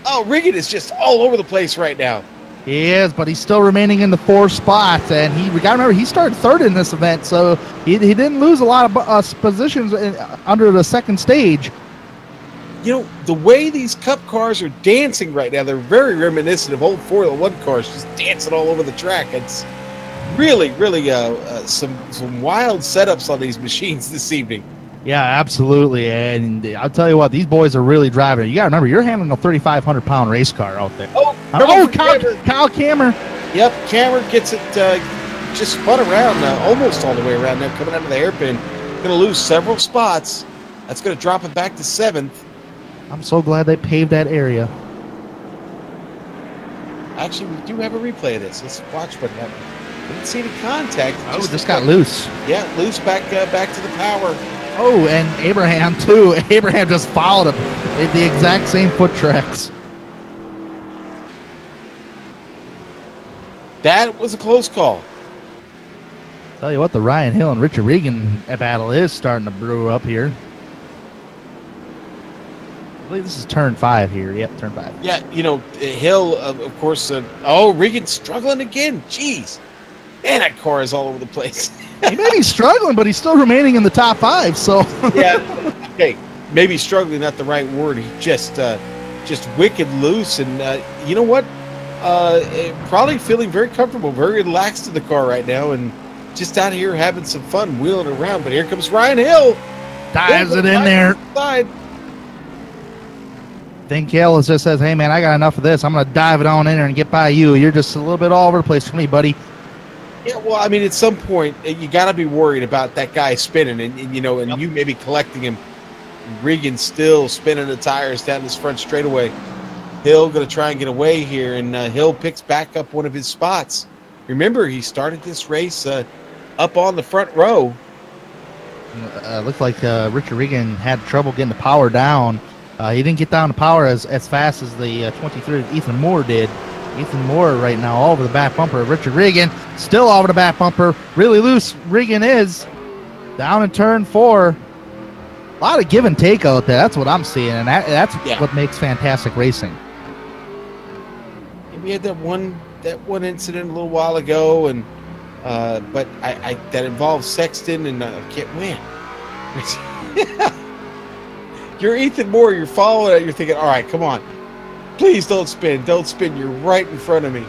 Oh, Regan is just all over the place right now. He is, but he's still remaining in the 4th spot. And we got to remember, he started 3rd in this event, so he didn't lose a lot of positions under the 2nd stage. You know, the way these Cup cars are dancing right now, they're very reminiscent of old Formula One cars, just dancing all over the track. It's really, really some wild setups on these machines this evening. Yeah, absolutely. And I'll tell you what, these boys are really driving. You got to remember, you're handling a 3,500-pound race car out there. Kyle Kammer. Yep, Kammer gets it just spun around, almost all the way around there, coming out of the hairpin. Going to lose several spots. That's going to drop it back to 7th. I'm so glad they paved that area. Actually, we do have a replay of this. Let's watch what happened. Didn't see any contact. Just got loose. Yeah, loose back to the power. Oh, and Abraham, too. Abraham just followed him. They had the exact same foot tracks. That was a close call. Tell you what, the Ryan Hill and Richard Regan battle is starting to brew up here. I believe this is turn 5 here. Yep, turn 5. Yeah, you know, Hill, of course. Regan's struggling again. Jeez. Man, that car is all over the place. He may be struggling, but he's still remaining in the top 5. So Yeah, okay, maybe struggling, not the right word. He just wicked loose, and you know what? Probably feeling very comfortable, very relaxed in the car right now, and just out here having some fun wheeling around. But here comes Ryan Hill. dives it in there. Side. I think Gale just says, hey, man, I got enough of this. I'm going to dive it on in there and get by you. You're just a little bit all over the place for me, buddy. Yeah, well, I mean, at some point, you got to be worried about that guy spinning, and you know, and you maybe collecting him. Regan still spinning the tires down this front straightaway. Hill going to try and get away here, and Hill picks back up one of his spots. Remember, he started this race up on the front row. Looked like Richard Regan had trouble getting the power down. He didn't get down the power as fast as the 23 Ethan Moore did. Ethan Moore right now all over the back bumper. Richard Regan still over the back bumper. Really loose Regan is. Down in turn 4. A lot of give and take out there. That's what I'm seeing, and that's what makes fantastic racing. We had that one incident a little while ago, and but I that involves Sexton, and I can't win. You're Ethan Moore. You're following it. You're thinking, all right, come on, please don't spin. Don't spin. You're right in front of me.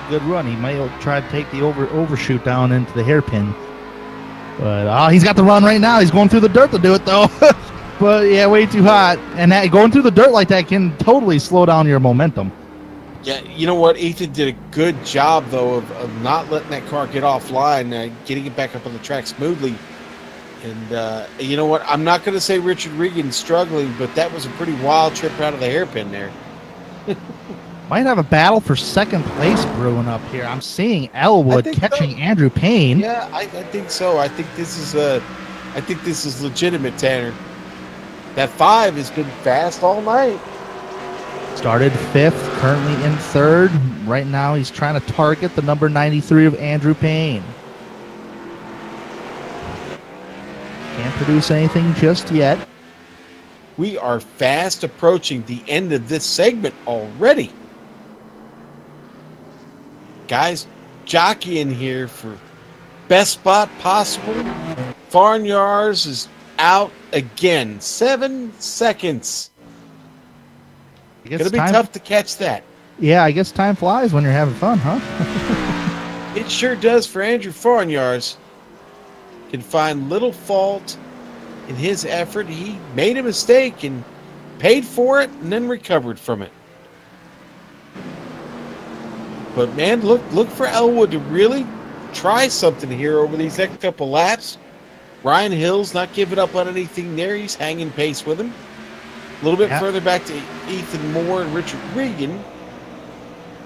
Good run. He might try to take the overshoot down into the hairpin. But he's got the run right now. He's going through the dirt to do it, though. But, yeah, way too hot. And going through the dirt like that can totally slow down your momentum. Yeah, you know what? Ethan did a good job, though, of not letting that car get offline, getting it back up on the track smoothly. And you know what? I'm not going to say Richard Regan's struggling, but that was a pretty wild trip out of the hairpin there. Might have a battle for second place brewing up here. I'm seeing Elwood catching Andrew Payne. Yeah, I think so. I think this is legitimate, Tanner. That 5 has been fast all night. Started 5th, currently in 3rd. Right now he's trying to target the number 93 of Andrew Payne. Can't produce anything just yet. We are fast approaching the end of this segment already. Guys, jockeying here for best spot possible. Farnyards is out again. 7 seconds. It's going to be tough to catch that. Yeah, I guess time flies when you're having fun, huh? It sure does for Andrew Farnyards. Can find little fault in his effort. He made a mistake and paid for it and then recovered from it. But man, look for Elwood to really try something here over these next couple laps. Ryan Hill's not giving up on anything there. He's hanging pace with him. A little bit further back to Ethan Moore and Richard Regan.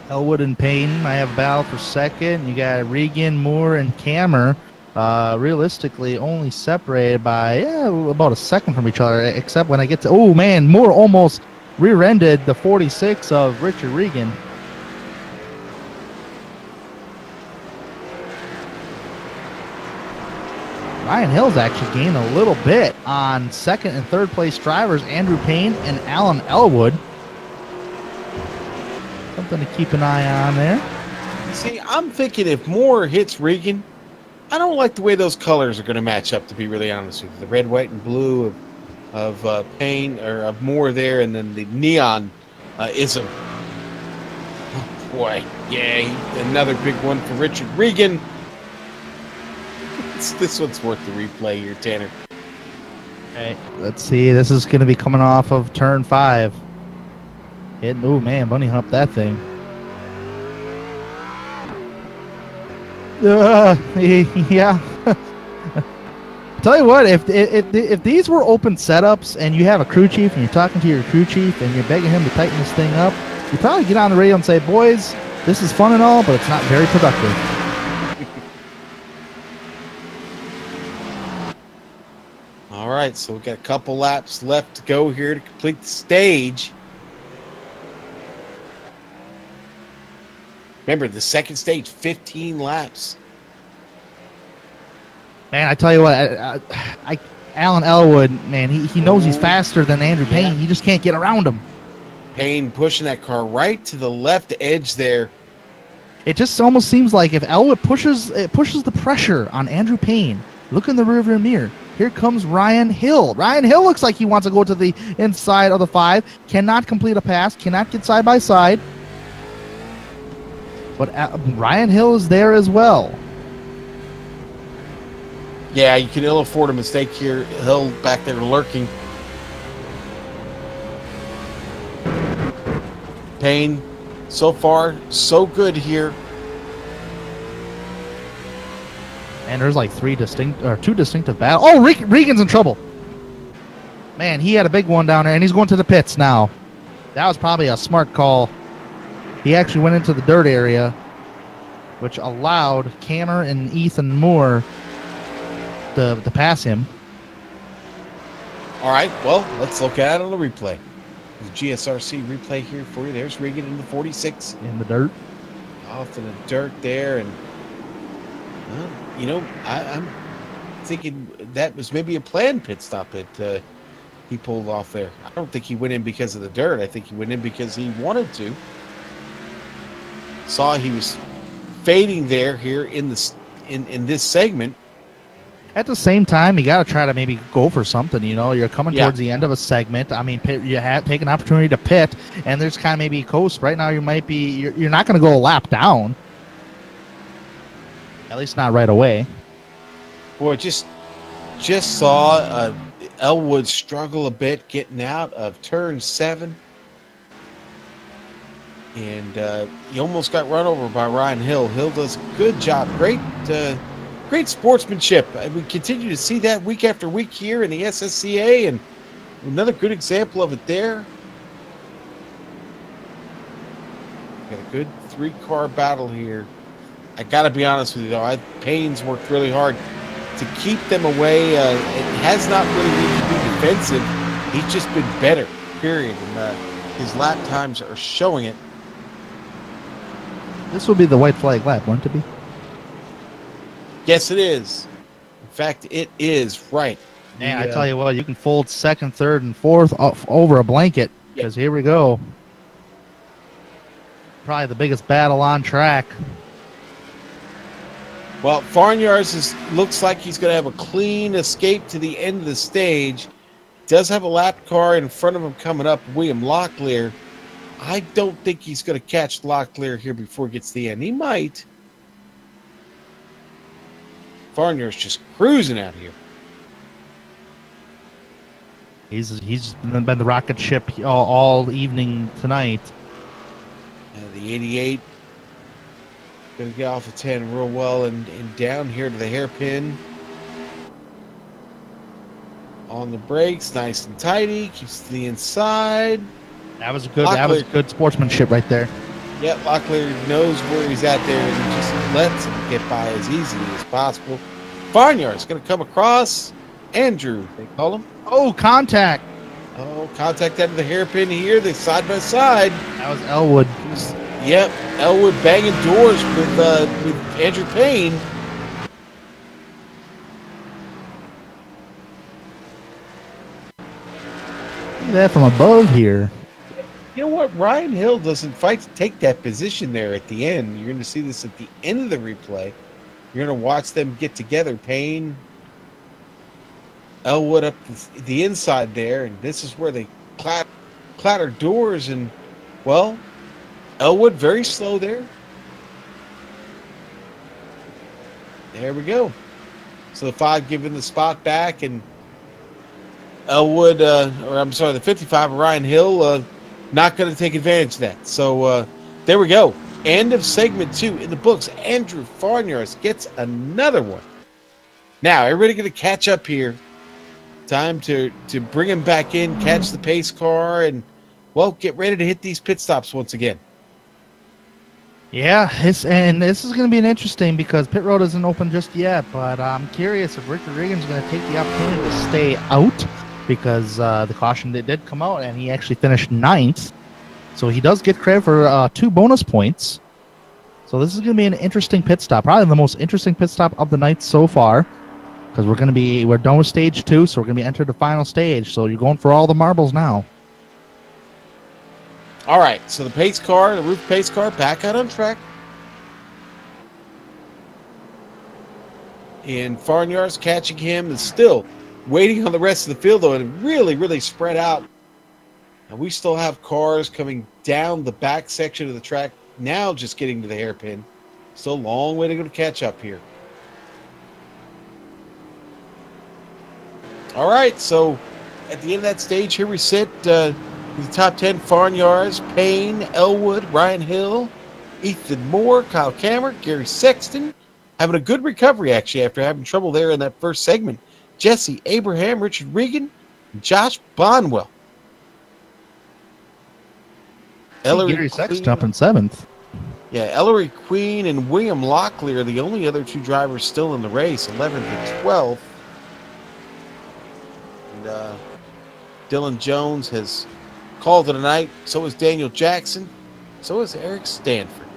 Elwood and Payne, I have battle for second. You got Regan, Moore, and Kammer. Realistically, only separated by about a second from each other, except when I get to... Oh, man, Moore almost rear-ended the 46 of Richard Regan. Ryan Hill's actually gained a little bit on second and third place drivers Andrew Payne and Alan Elwood. Something to keep an eye on there. See, I'm thinking if Moore hits Regan, I don't like the way those colors are going to match up, to be really honest with you. The red, white, and blue of Payne, or of Moore there, and then the neon ism. Oh, boy. Yeah, another big one for Richard Regan. This one's worth the replay here, Tanner. Okay, let's see. This is going to be coming off of turn 5. Oh, man, bunny hop that thing. Yeah. Tell you what, if these were open setups and you have a crew chief and you're talking to your crew chief and you're begging him to tighten this thing up, you probably get on the radio and say, boys, this is fun and all, but it's not very productive. All right, so we've got a couple laps left to go here to complete the stage. Remember, the second stage, 15 laps. Man, I tell you what, Alan Elwood, man, he knows he's faster than Andrew Payne. He just can't get around him. Payne pushing that car right to the left edge there. It just almost seems like if Elwood pushes the pressure on Andrew Payne, look in the rearview mirror. Here comes Ryan Hill. Ryan Hill looks like he wants to go to the inside of the 5. Cannot complete a pass. Cannot get side by side. But Ryan Hill is there as well. Yeah, you can ill afford a mistake here. Hill back there lurking. Payne, so far, so good here. And there's like two distinctive battles. Oh, Regan's in trouble. Man, he had a big one down there, and he's going to the pits now. That was probably a smart call. He actually went into the dirt area, which allowed Cameron and Ethan Moore to pass him. All right, well, let's look at it on the replay. The GSRC replay here for you. There's Regan in the 46. In the dirt. Off in the dirt there, and you know, I'm thinking that was maybe a planned pit stop that he pulled off there. I don't think he went in because of the dirt. I think he went in because he wanted to. Saw he was fading there here in this segment. At the same time, you got to try to maybe go for something. You know, you're coming towards the end of a segment. I mean, you take an opportunity to pit, and there's kind of maybe a coast. Right now, you're not going to go a lap down. At least not right away. Boy, just saw Elwood struggle a bit getting out of turn 7. And he almost got run over by Ryan Hill. Hill does a good job. Great sportsmanship. We continue to see that week after week here in the SSCA, and another good example of it there. Got a good 3-car battle here. I got to be honest with you, though. Payne's worked really hard to keep them away. It has not really needed to be defensive. He's just been better, period. And his lap times are showing it. This will be the white flag lap, won't it be? Yes, it is. In fact, it is right. Man, I tell you what, you can fold second, third, and fourth over a blanket, because here we go. Probably the biggest battle on track. Well, Farnyards looks like he's going to have a clean escape to the end of the stage. Does have a lap car in front of him coming up, William Locklear. I don't think he's going to catch Locklear here before he gets to the end. He might. Farnyards just cruising out here. He's been the rocket ship all evening tonight. The 88 going to get off of 10 real well and down here to the hairpin. On the brakes, nice and tidy, keeps to the inside. That was good sportsmanship right there. Yeah, Locklear knows where he's at there and he just lets him get by as easily as possible. Farnyard's going to come across. Andrew, they call him. Oh, contact. Oh, contact out of the hairpin here. They're side by side. That was Elwood. Yep, Elwood banging doors with Andrew Payne. Look at that from above here. You know what? Ryan Hill doesn't fight to take that position there at the end. You're going to see this at the end of the replay. You're going to watch them get together. Payne, Elwood up the inside there, and this is where they clatter doors. And, well, Elwood very slow there. There we go. So the 5 giving the spot back, and Elwood, the 55, Ryan Hill, not going to take advantage of that. So there we go. End of segment 2 in the books. Andrew Farnyards gets another one. Now, everybody going to catch up here. Time to bring him back in, catch the pace car, and, well, get ready to hit these pit stops once again. Yeah, this is going to be an interesting because pit road isn't open just yet, but I'm curious if Ricky Regan's going to take the opportunity to stay out because the caution did come out and he actually finished 9th. So he does get credit for 2 bonus points. So this is going to be an interesting pit stop, probably the most interesting pit stop of the night so far because we're done with stage 2, so we're going to be entered the final stage. So you're going for all the marbles now. All right, so the roof pace car, back out on track. And Farnyar's catching him and still waiting on the rest of the field, though, and really, really spread out. And we still have cars coming down the back section of the track, now just getting to the hairpin. Still a long way to go to catch up here. All right, so at the end of that stage, here we sit with the top 10, Farnyards, Payne, Elwood, Ryan Hill, Ethan Moore, Kyle Cameron, Gary Sexton, having a good recovery, actually, after having trouble there in that first segment. Jesse Abraham, Richard Regan, and Josh Bonwell. Gary Sexton up in 7th. Yeah, Ellery Queen and William Lockley are the only other two drivers still in the race, 11th and 12th. And Dylan Jones has called it a night. So is Daniel Jackson. So is Eric Stanford.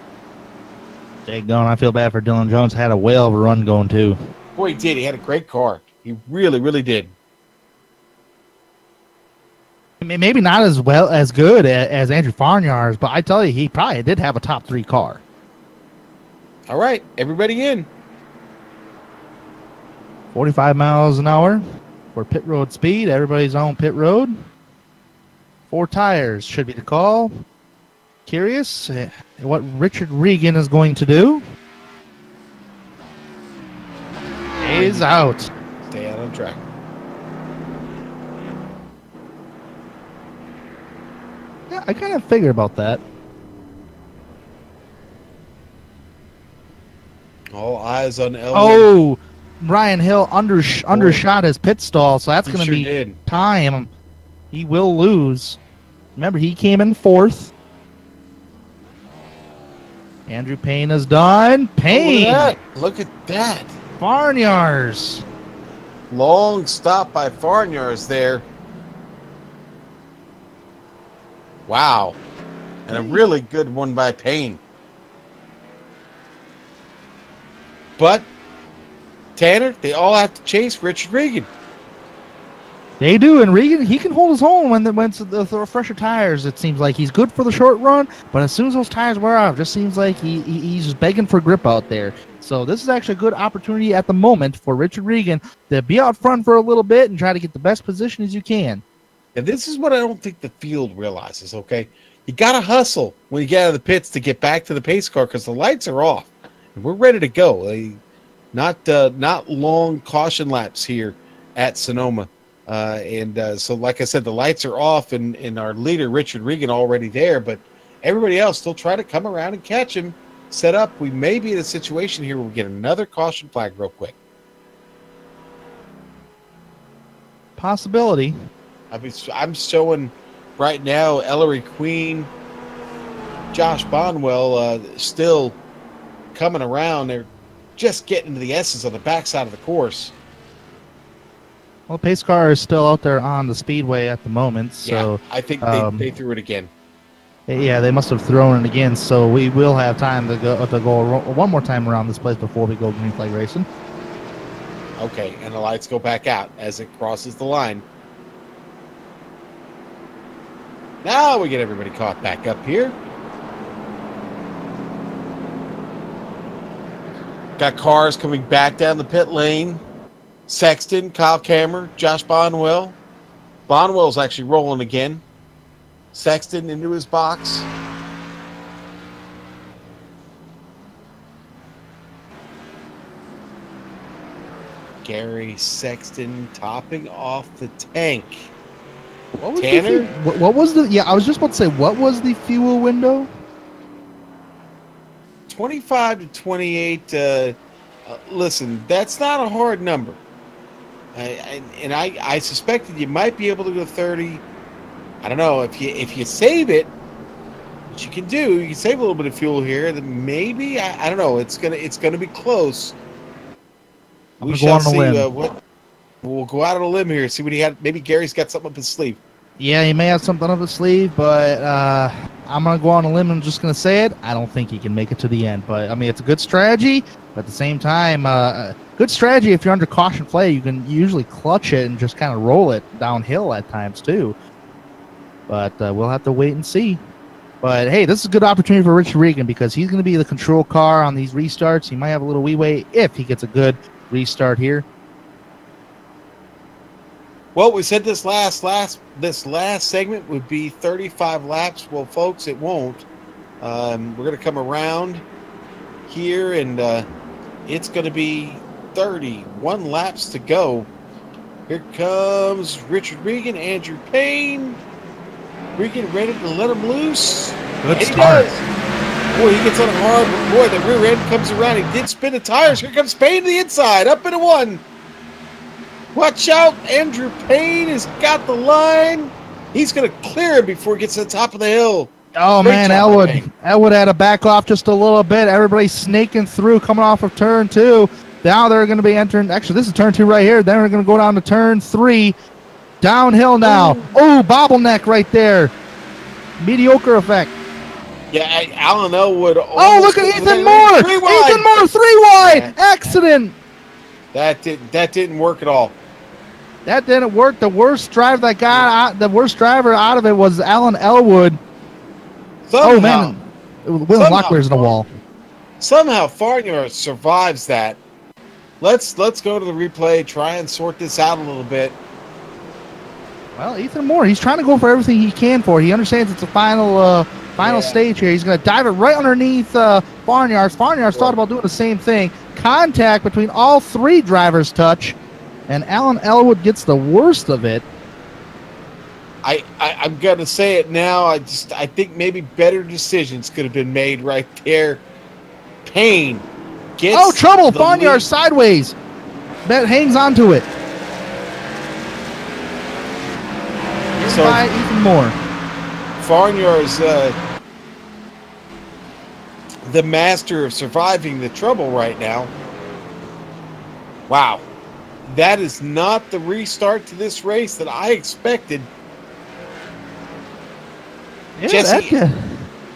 Daggone, I feel bad for Dylan Jones. Had a whale of a run going, too. Boy, he did. He had a great car. He really, really did. Maybe not as good as Andrew Farnyards, but I tell you, he probably did have a top 3 car. All right, everybody in. 45 miles an hour for pit road speed. Everybody's on pit road. 4 tires should be the call. Curious what Richard Regan is going to do. He's out. Stay out on track. Yeah, I kind of figured about that. All eyes on Elwood. Oh, Ryan Hill undershot his pit stall, so that's going to be time. He will lose. Remember, he came in 4th. Andrew Payne is done. Payne! Look at that. Farnyards. Long stop by Farnyards there. Wow. And a really good one by Payne. But, Tanner, they all have to chase Richard Regan. They do, and Regan, he can hold his own when the fresher tires. It seems like he's good for the short run, but as soon as those tires wear off, it just seems like he's just begging for grip out there. So this is actually a good opportunity at the moment for Richard Regan to be out front for a little bit and try to get the best position as you can. And this is what I don't think the field realizes, okay? You got to hustle when you get out of the pits to get back to the pace car because the lights are off. And we're ready to go. Not long caution laps here at Sonoma. So, like I said, the lights are off, and our leader, Richard Regan, already there. But everybody else still try to come around and catch him, set up. We may be in a situation here where we get another caution flag real quick. Possibility. I'm showing right now Ellery Queen, Josh Bonwell still coming around. They're just getting to the S's on the backside of the course. Well, pace car is still out there on the speedway at the moment. So yeah, I think they threw it again. Yeah, they must have thrown it again. So we will have time to go one more time around this place before we go green flag racing. Okay, and the lights go back out as it crosses the line. Now we get everybody caught back up here. Got cars coming back down the pit lane. Sexton, Kyle Kammer, Josh Bonwell. Bonwell's actually rolling again. Sexton into his box. Gary Sexton topping off the tank. What was Tanner? What was the... Yeah, I was just about to say, what was the fuel window? 25 to 28. Listen, that's not a hard number. I suspect that you might be able to go 30. I don't know. If you save it, what you can do, you can save a little bit of fuel here. Then maybe, I don't know. It's gonna be close. We shall see. We'll go out on a limb here. See what he had. Maybe Gary's got something up his sleeve. Yeah, he may have something up his sleeve, but I'm going to go on a limb and I'm just going to say it. I don't think he can make it to the end. But, I mean, it's a good strategy. But at the same time, good strategy if you're under caution play. You can usually clutch it and just kind of roll it downhill at times, too. But we'll have to wait and see. But hey, this is a good opportunity for Richard Regan because he's going to be the control car on these restarts. He might have a little leeway if he gets a good restart here. Well, we said this last segment would be 35 laps. Well, folks, it won't. We're going to come around here, and it's going to be 31 laps to go. Here comes Richard Regan, Andrew Payne. Regan ready to let him loose. Good start. Boy, he gets on hard, but boy, the rear end comes around. He did spin the tires. Here comes Payne to the inside, up into one. Watch out, Andrew Payne has got the line. He's going to clear him before he gets to the top of the hill. Oh, great man, Elwood had to back off just a little bit. Everybody's snaking through, coming off of turn 2. Now they're going to be entering. Actually, this is turn 2 right here. Then we're going to go down to turn 3. Downhill now. Oh, bottleneck right there. Mediocre effect. Yeah, Alan Elwood. Oh, look at Ethan Moore. Ethan Moore, 3 wide. Accident. That didn't work at all. That didn't work. The worst driver that got out, the worst driver out of it was Alan Elwood. Somehow, oh man, William Locklear's in the wall. Somehow Farnyard survives that. Let's go to the replay, try and sort this out a little bit. Well, Ethan Moore, he's trying to go for everything he can for. He understands it's a final stage here. He's going to dive it right underneath Farnyard. Farnyard's thought about doing the same thing. Contact between all 3 drivers touch, and Alan Elwood gets the worst of it. I'm going to say it now. I think maybe better decisions could have been made right there. Payne gets trouble! Farnyard sideways. That hangs onto it. So by Ethan Moore. Farnyard's the master of surviving the trouble right now. Wow. That is not the restart to this race that I expected. Yeah,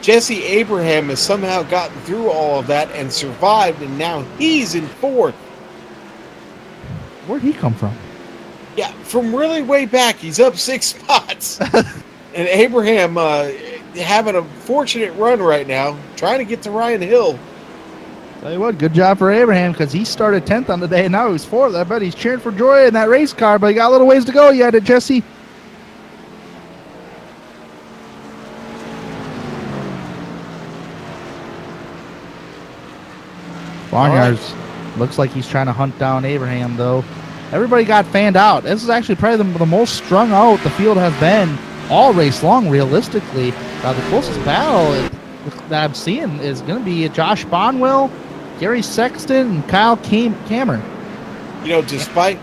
Jesse Abraham has somehow gotten through all of that and survived, and now he's in 4th. Where'd he come from? Yeah, from really way back. He's up 6 spots. And Abraham having a fortunate run right now, trying to get to Ryan Hill. Tell you what, good job for Abraham because he started 10th on the day, and now he's 4th. I bet he's cheering for joy in that race car, but he got a little ways to go yet, Jesse. Barnyards looks like he's trying to hunt down Abraham, though. Everybody got fanned out. This is actually probably the most strung out the field has been all race long, realistically. The closest battle that I'm seeing is going to be Josh Bonwell, Gary Sexton, and Kyle Cameron. You know, despite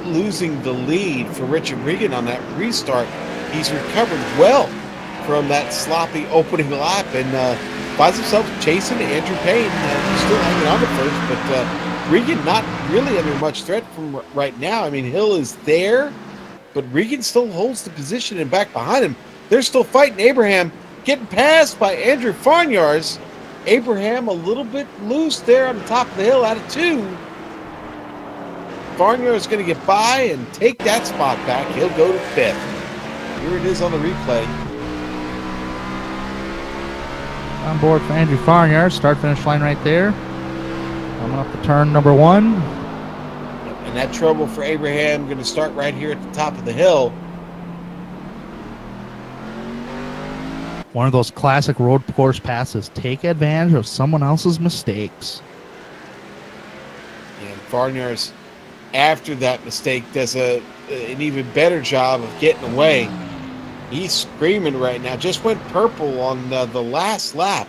losing the lead for Richard Regan on that restart, he's recovered well from that sloppy opening lap and finds himself chasing Andrew Payne. Still hanging on to first, but Regan not really under much threat from right now. I mean, Hill is there, but Regan still holds the position and back behind him. They're still fighting. Abraham getting passed by Andrew Farnyards. Abraham a little bit loose there on the top of the hill out of 2. Farnyard's going to get by and take that spot back. He'll go to 5th. Here it is on the replay. On board for Andrew Farnyard. Start-finish line right there. Coming up to turn number 1. And that trouble for Abraham going to start right here at the top of the hill. One of those classic road course passes. Take advantage of someone else's mistakes. And Farnyards, after that mistake, does an even better job of getting away. He's screaming right now. Just went purple on the last lap.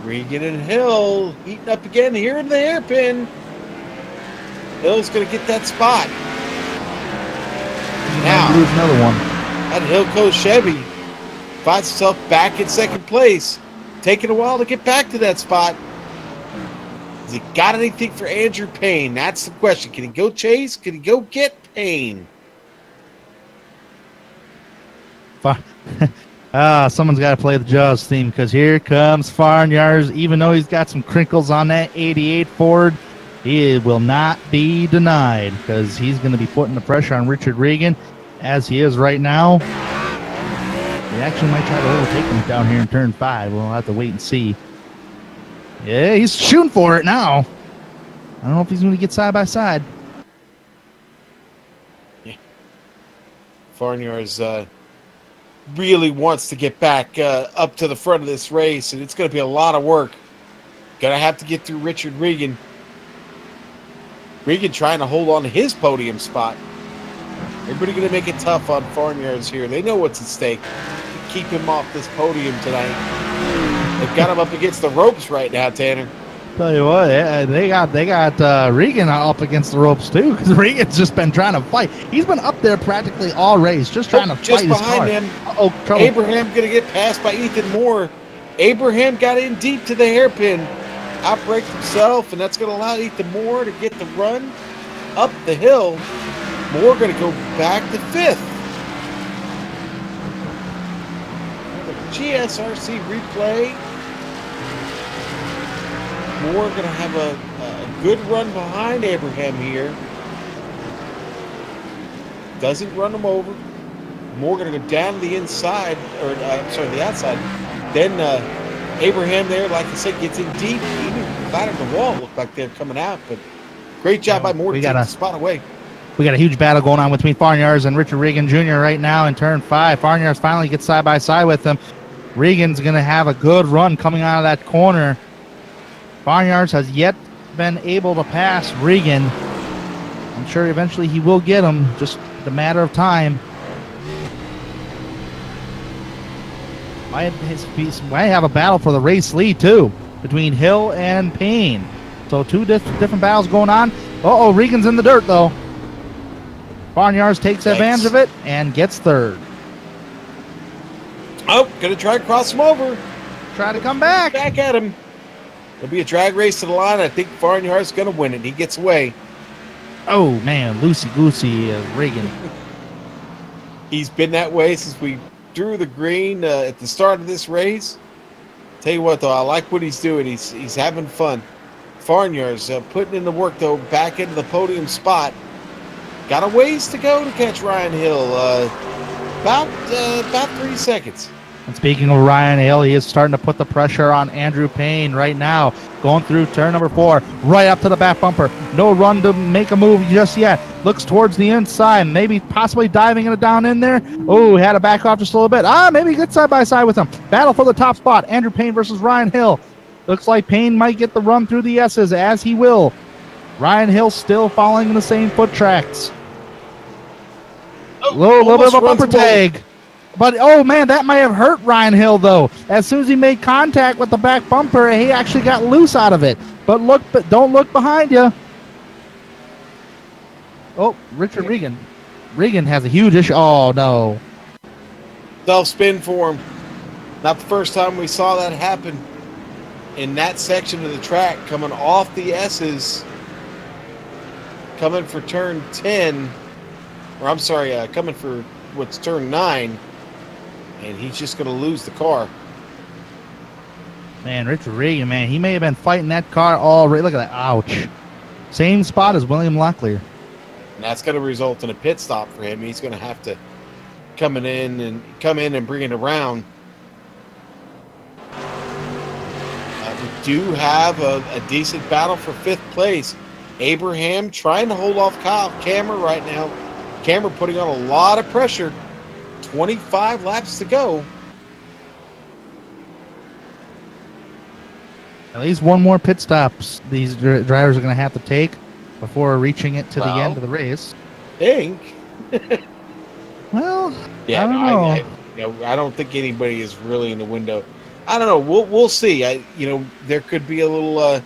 Regan and Hill heating up again here in the hairpin. Hill's going to get that spot. Now, lose another one. That Hillco Chevy finds himself back in 2nd place. Taking a while to get back to that spot. Has he got anything for Andrew Payne? That's the question. Can he go chase? Can he go get Payne? Someone's got to play the Jaws theme because here comes Farnyards. Even though he's got some crinkles on that 88 Ford, He will not be denied because he's going to be putting the pressure on Richard Regan as he is right now. He actually might try to overtake him down here in turn 5. We'll have to wait and see. Yeah, he's shooting for it now. I don't know if he's going to get side by side. Yeah. Farniar's really wants to get back up to the front of this race, and it's going to be a lot of work. Going to have to get through Richard Regan. Regan trying to hold on to his podium spot. Everybody going to make it tough on Farniar's here. They know what's at stake. Keep him off this podium tonight. They've got him up against the ropes right now, Tanner. Tell you what, they got Regan up against the ropes too, because Regan's just been trying to fight. He's been up there practically all race, just trying to fight his car. Just behind him, Abraham going to get passed by Ethan Moore. Abraham got in deep to the hairpin. Outbraked himself, and that's going to allow Ethan Moore to get the run up the hill. Moore going to go back to 5th. GSRC replay. Moore going to have a good run behind Abraham here. Doesn't run him over. Moore going to go down to the inside, or the outside. Then Abraham there, like I said, gets in deep. Even clattered the wall. Looked like they're coming out, but great job by Moore to take the spot away. We got a huge battle going on between Farniar's and Richard Regan Jr. right now in turn 5. Farniar's finally gets side by side with him. Regan's going to have a good run coming out of that corner. Farniar's has yet been able to pass Regan. I'm sure eventually he will get him, just a matter of time. Might have a battle for the race lead, too, between Hill and Payne. So 2 different battles going on. Uh-oh, Regan's in the dirt, though. Farniar's takes advantage of it and gets 3rd. Oh, gonna try to cross him over. Try to come back. Back at him. It'll be a drag race to the line. I think Farniar's gonna win it. He gets away. Oh, man, loosey-goosey Regan. He's been that way since we drew the green at the start of this race. Tell you what, though, I like what he's doing. He's having fun. Farniar's putting in the work, though, back into the podium spot. Got a ways to go to catch Ryan Hill. About 3 seconds. And speaking of Ryan Hill, he is starting to put the pressure on Andrew Payne right now. Going through turn number 4, right up to the back bumper. No run to make a move just yet. Looks towards the inside, maybe possibly diving it down in there. Oh, had to back off just a little bit. Maybe get side by side with him. Battle for the top spot. Andrew Payne versus Ryan Hill. Looks like Payne might get the run through the S's, as he will. Ryan Hill still following in the same foot tracks. Little bit of a bumper tag. But, oh, man, that might have hurt Ryan Hill, though. As soon as he made contact with the back bumper, he actually got loose out of it. But don't look behind you. Oh, Richard Regan. Regan has a huge issue. Oh, no. Self-spin for him. Not the first time we saw that happen in that section of the track, coming off the S's, coming for turn 10. Or, I'm sorry, coming for what's turn 9. And he's just going to lose the car. Man, Richard Regan, man, he may have been fighting that car all right. Look at that. Ouch. Same spot as William Locklear. And that's going to result in a pit stop for him. He's going to have to come in and bring it around. We do have a decent battle for 5th place. Abraham trying to hold off Kyle Cameron right now. Cameron putting on a lot of pressure. 25 laps to go. At least one more pit stops these drivers are going to have to take before reaching it to the end of the race. Think. Well, yeah, I don't know. I don't think anybody is really in the window. I don't know. We'll see. There could be a little,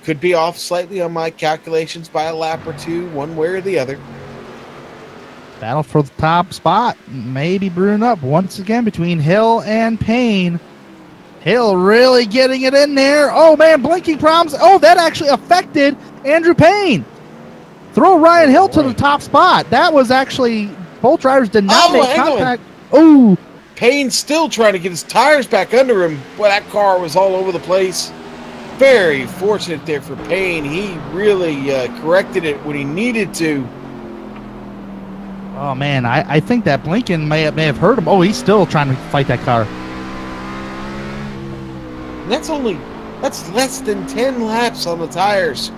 could be off slightly on my calculations by a lap or two, one way or the other. Battle for the top spot, maybe brewing up once again between Hill and Payne. Hill really getting it in there. Oh, man, blinking problems. Oh, that actually affected Andrew Payne. Throw Ryan Hill to the top spot. That was actually, both drivers did not make contact. Oh, Payne's still trying to get his tires back under him. Boy, that car was all over the place. very fortunate there for Payne. He really corrected it when he needed to. Oh man, I think that Blinken may have hurt him. Oh, he's still trying to fight that car. And that's less than 10 laps on the tires.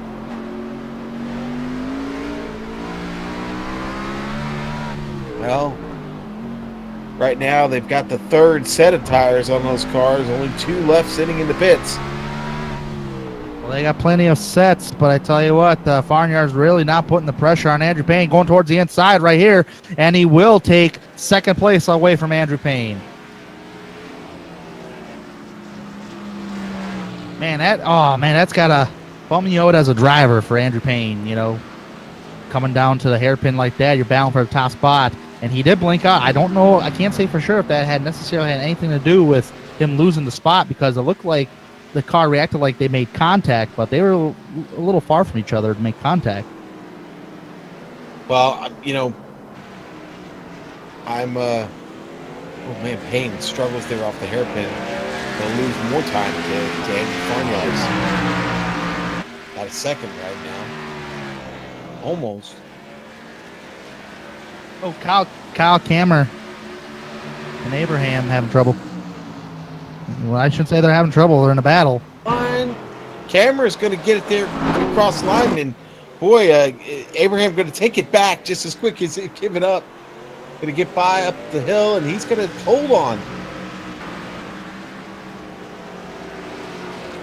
Well, right now they've got the third set of tires on those cars. Only 2 left sitting in the pits. Well, they got plenty of sets, but I tell you what, Farnyard's really not putting the pressure on Andrew Payne, going towards the inside right here, and he will take second place away from Andrew Payne. Man, that's got to bum you out as a driver for Andrew Payne, you know. Coming down to the hairpin like that, you're bound for the top spot. And he did blink out. I don't know, I can't say for sure if that had necessarily had anything to do with him losing the spot, because it looked like the car reacted like they made contact, but they were a little far from each other to make contact. Well, you know, oh man, Payne struggles there off the hairpin. They'll lose more time to Andy Farnyard's. Got a second right now. Almost. Oh, Kyle Kammer and Abraham having trouble. Well, I shouldn't say they're having trouble. They're in a battle. Fine. Kammer's going to get it there across the line, and boy, Abraham going to take it back just as quick as he give it up. Going to get by up the hill, and he's going to hold on.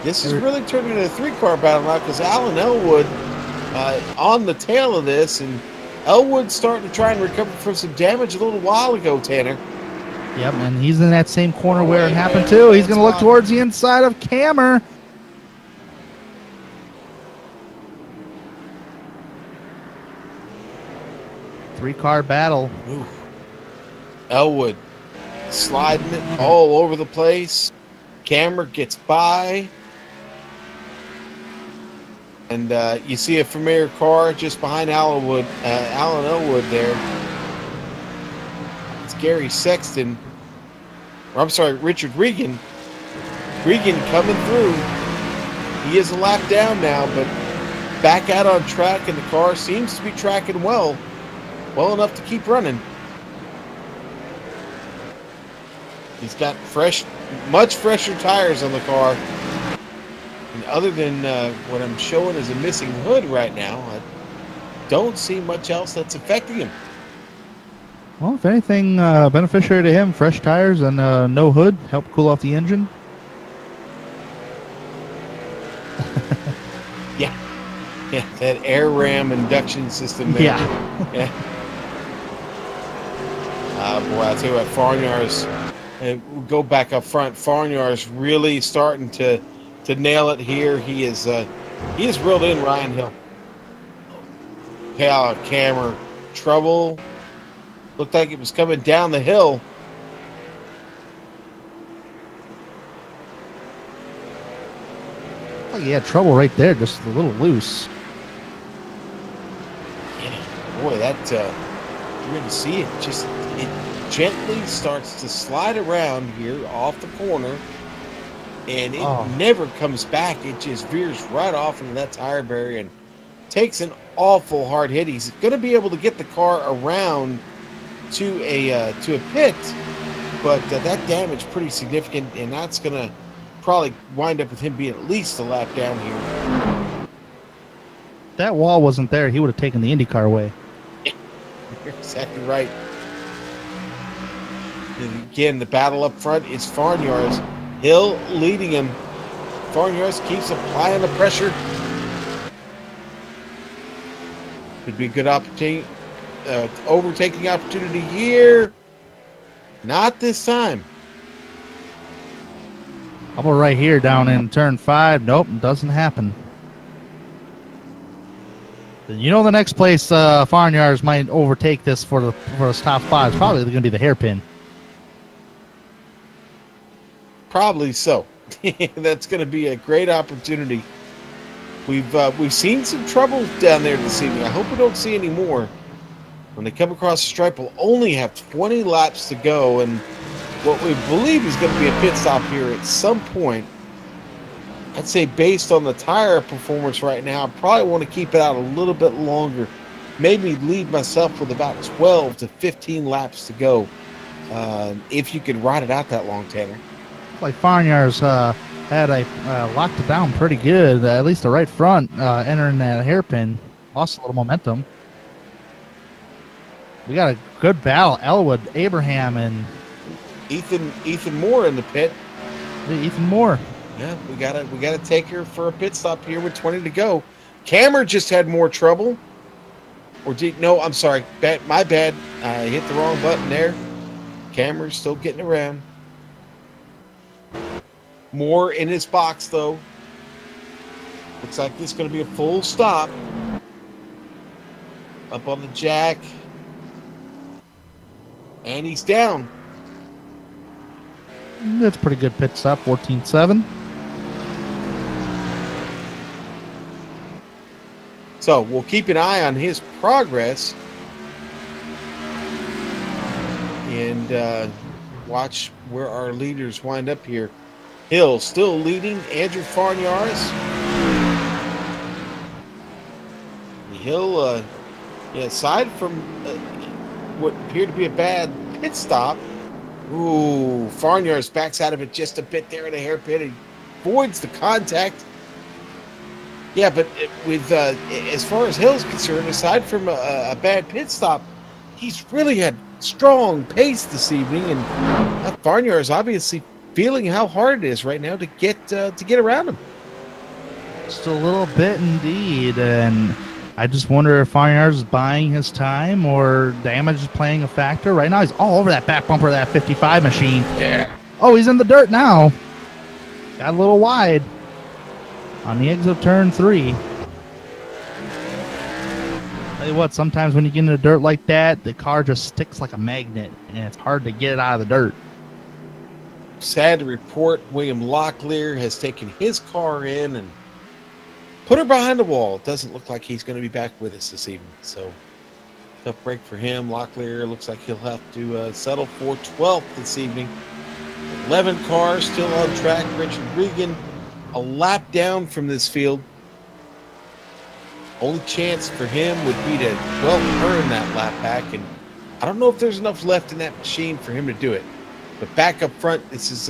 This is really turning into a 3-car battle now, because Alan Elwood on the tail of this, and Elwood's starting to try and recover from some damage a little while ago, Tanner. Yep, and he's in that same corner where it happened too. He's going to look towards the inside of Kammer. Three-car battle. Ooh. Elwood sliding it all over the place. Kammer gets by. And you see a familiar car just behind Alan Elwood there. It's Gary Sexton. Or I'm sorry, Richard Regan. Regan coming through. He is a lap down now, but back out on track, and the car seems to be tracking well enough to keep running. He's got much fresher tires on the car. And other than what I'm showing as a missing hood right now, I don't see much else that's affecting him. Well, if anything, beneficiary to him, fresh tires and no hood, help cool off the engine. Yeah, that air ram induction system there. Yeah. Boy, I'll tell you what, Farnyard's, we'll go back up front. Farnyard's really starting to nail it here. He is reeled in Ryan Hill. Kyle Kammer, trouble. Looked like it was coming down the hill. Oh, he had trouble right there, just a little loose. Yeah, boy, that you're going to see it. It gently starts to slide around here off the corner. And it never comes back. It just veers right off into that tire barrier and takes an awful hard hit. He's going to be able to get the car around to a pit, but that damage pretty significant, and that's going to probably wind up with him being at least a lap down here. If that wall wasn't there, he would have taken the IndyCar away. Yeah, you're exactly right. And again, the battle up front is Farnyard's. Hill leading him. Farnyard keeps applying the pressure. Could be a good opportunity, overtaking opportunity here. Not this time. How about right here down in turn 5? Nope, doesn't happen. You know, the next place Farnyards might overtake this for the top 5 is probably going to be the hairpin. Probably so. That's going to be a great opportunity. We've seen some trouble down there this evening. I hope we don't see any more. When they come across the stripe, we'll only have 20 laps to go, and what we believe is going to be a pit stop here at some point. I'd say based on the tire performance right now, I probably want to keep it out a little bit longer. Maybe leave myself with about 12 to 15 laps to go. If you could ride it out that long, Tanner. Like Farnyar's had locked it down pretty good, at least the right front, entering that hairpin. Lost a little momentum. We got a good battle. Elwood, Abraham, and Ethan Moore in the pit. Ethan Moore. Yeah, we gotta take her for a pit stop here with 20 to go. Cameron just had more trouble. No, I'm sorry. My bad. I hit the wrong button there. Cameron's still getting around. Moore in his box, though. Looks like this is going to be a full stop. Up on the jack. And he's down. That's a pretty good pit stop, 14.7. So we'll keep an eye on his progress. And watch where our leaders wind up here. Hill still leading. Andrew Farnyars. Hill, aside from what appeared to be a bad pit stop. Ooh, Farnyars backs out of it just a bit there in a hairpin and avoids the contact. Yeah, but with as far as Hill's concerned, aside from a bad pit stop, he's really had strong pace this evening, and Farnyars obviously feeling how hard it is right now to get around him. Just a little bit indeed, and I just wonder if Farnyars is buying his time or damage is playing a factor. Right now, he's all over that back bumper of that 55 machine. Yeah. Oh, he's in the dirt now. Got a little wide on the exit of turn 3. Tell you what, sometimes when you get into dirt like that, the car just sticks like a magnet, and it's hard to get it out of the dirt. Sad to report, William Locklear has taken his car in and put her behind the wall. It doesn't look like he's going to be back with us this evening. So, tough break for him. Locklear looks like he'll have to settle for 12th this evening. 11 cars still on track. Richard Regan a lap down from this field. Only chance for him would be to, earn that lap back. And I don't know if there's enough left in that machine for him to do it. But back up front, this is,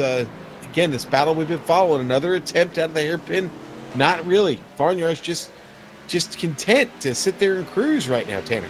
again, this battle we've been following. Another attempt out of the hairpin. Not really. Farnyar's just content to sit there and cruise right now, Tanner.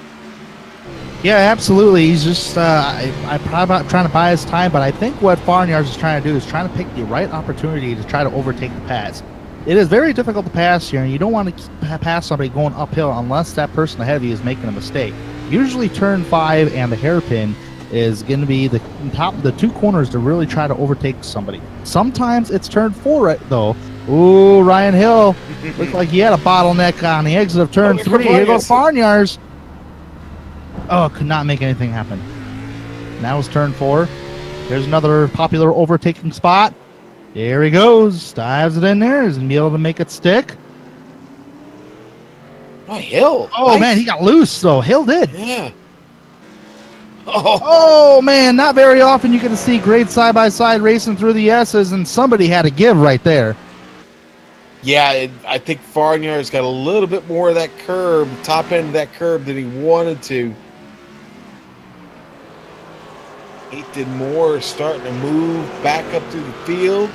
Yeah, absolutely. He's just I'm probably trying to buy his time, but I think what Farnyards is trying to do is trying to pick the right opportunity to try to overtake the pass. It is very difficult to pass here, and you don't want to pass somebody going uphill unless that person ahead of you is making a mistake. Usually turn 5 and the hairpin is going to be the top of the two corners to really try to overtake somebody. Sometimes it's turn 4, though. Ooh, Ryan Hill looked like he had a bottleneck on the exit of turn 3. Here goes Farnyards. Oh, could not make anything happen. Now it's turn 4. There's another popular overtaking spot. There he goes. Dives it in there. He's going to be able to make it stick. Oh, Hill. Oh, nice. Man, he got loose, though. Hill did. Yeah. Oh, man, not very often you get to see great side-by-side racing through the S's, and somebody had to give right there. Yeah, I think Farnyar's got a little bit more of that curb, top end of that curb than he wanted to. Ethan Moore starting to move back up through the field.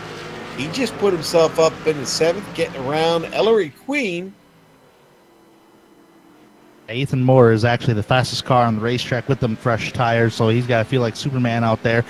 He just put himself up in the 7th, getting around Ellery Queen. Ethan Moore is actually the fastest car on the racetrack with them fresh tires, so he's got to feel like Superman out there.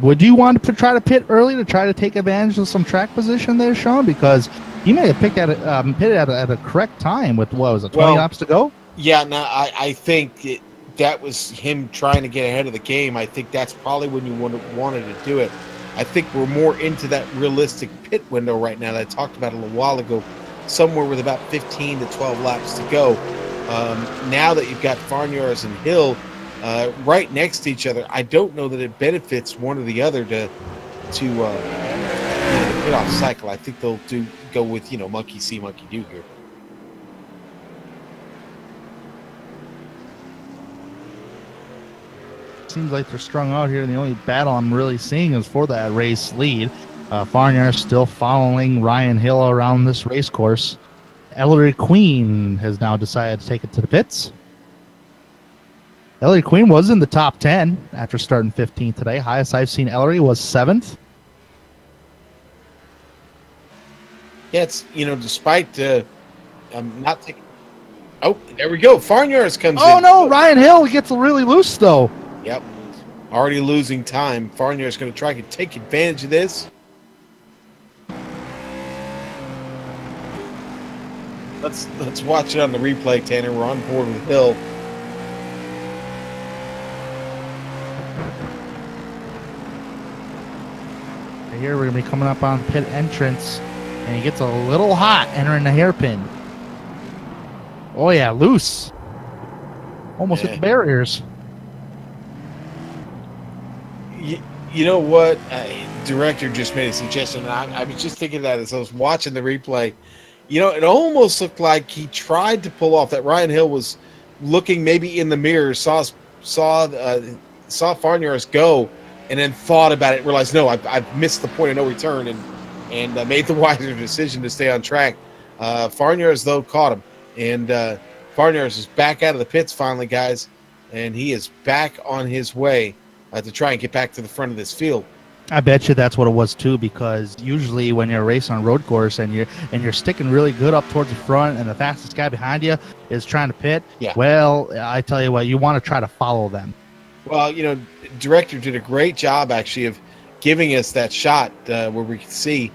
Would you want to try to pit early to try to take advantage of some track position there, Sean? Because he may have pitted at a correct time with, what was it, 20 laps to go? Yeah, no, I think that was him trying to get ahead of the game. I think that's probably when you wanted to do it. I think we're more into that realistic pit window right now that I talked about a little while ago, somewhere with about 15 to 12 laps to go. Now that you've got Farnyards and Hill right next to each other, I don't know that it benefits one or the other to pit off cycle. I think they'll go with, monkey see, monkey do here. Seems like they're strung out here, and the only battle I'm really seeing is for that race lead. Farniar is still following Ryan Hill around this race course. Ellery Queen has now decided to take it to the pits. Ellery Queen was in the top 10 after starting 15th today. Highest I've seen Ellery was 7th. Yeah, it's, despite not taking... Oh, there we go. Farniar's comes in. Oh, no, Ryan Hill gets really loose, though. Yep. Already losing time. Farniar's going to try to take advantage of this. Let's watch it on the replay, Tanner. We're on board with Hill. Here we're going to be coming up on pit entrance, and he gets a little hot entering the hairpin. Oh, yeah, loose. Almost hit the barriers. You know what? Director just made a suggestion. I was just thinking that as I was watching the replay. It almost looked like he tried to pull off that. Ryan Hill was looking maybe in the mirror, saw Farniar's go, and then thought about it, realized, no, I've missed the point of no return, and made the wiser decision to stay on track. Farniar's, though, caught him. And Farniar's is back out of the pits finally, guys, and he is back on his way to try and get back to the front of this field. I bet you that's what it was too, because usually when you're racing on a road course and you're sticking really good up towards the front, and the fastest guy behind you is trying to pit, well, I tell you what, you want to try to follow them. Well, Director did a great job actually of giving us that shot where we could see,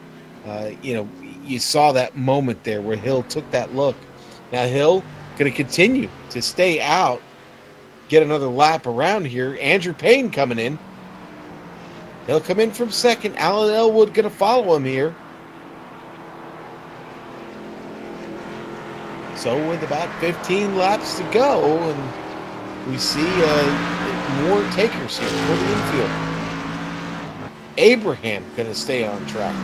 you saw that moment there where Hill took that look. Now Hill going to continue to stay out, get another lap around here. Andrew Payne coming in. He'll come in from second. Alan Elwood going to follow him here. So with about 15 laps to go, and we see more takers here for the infield. Abraham going to stay on track.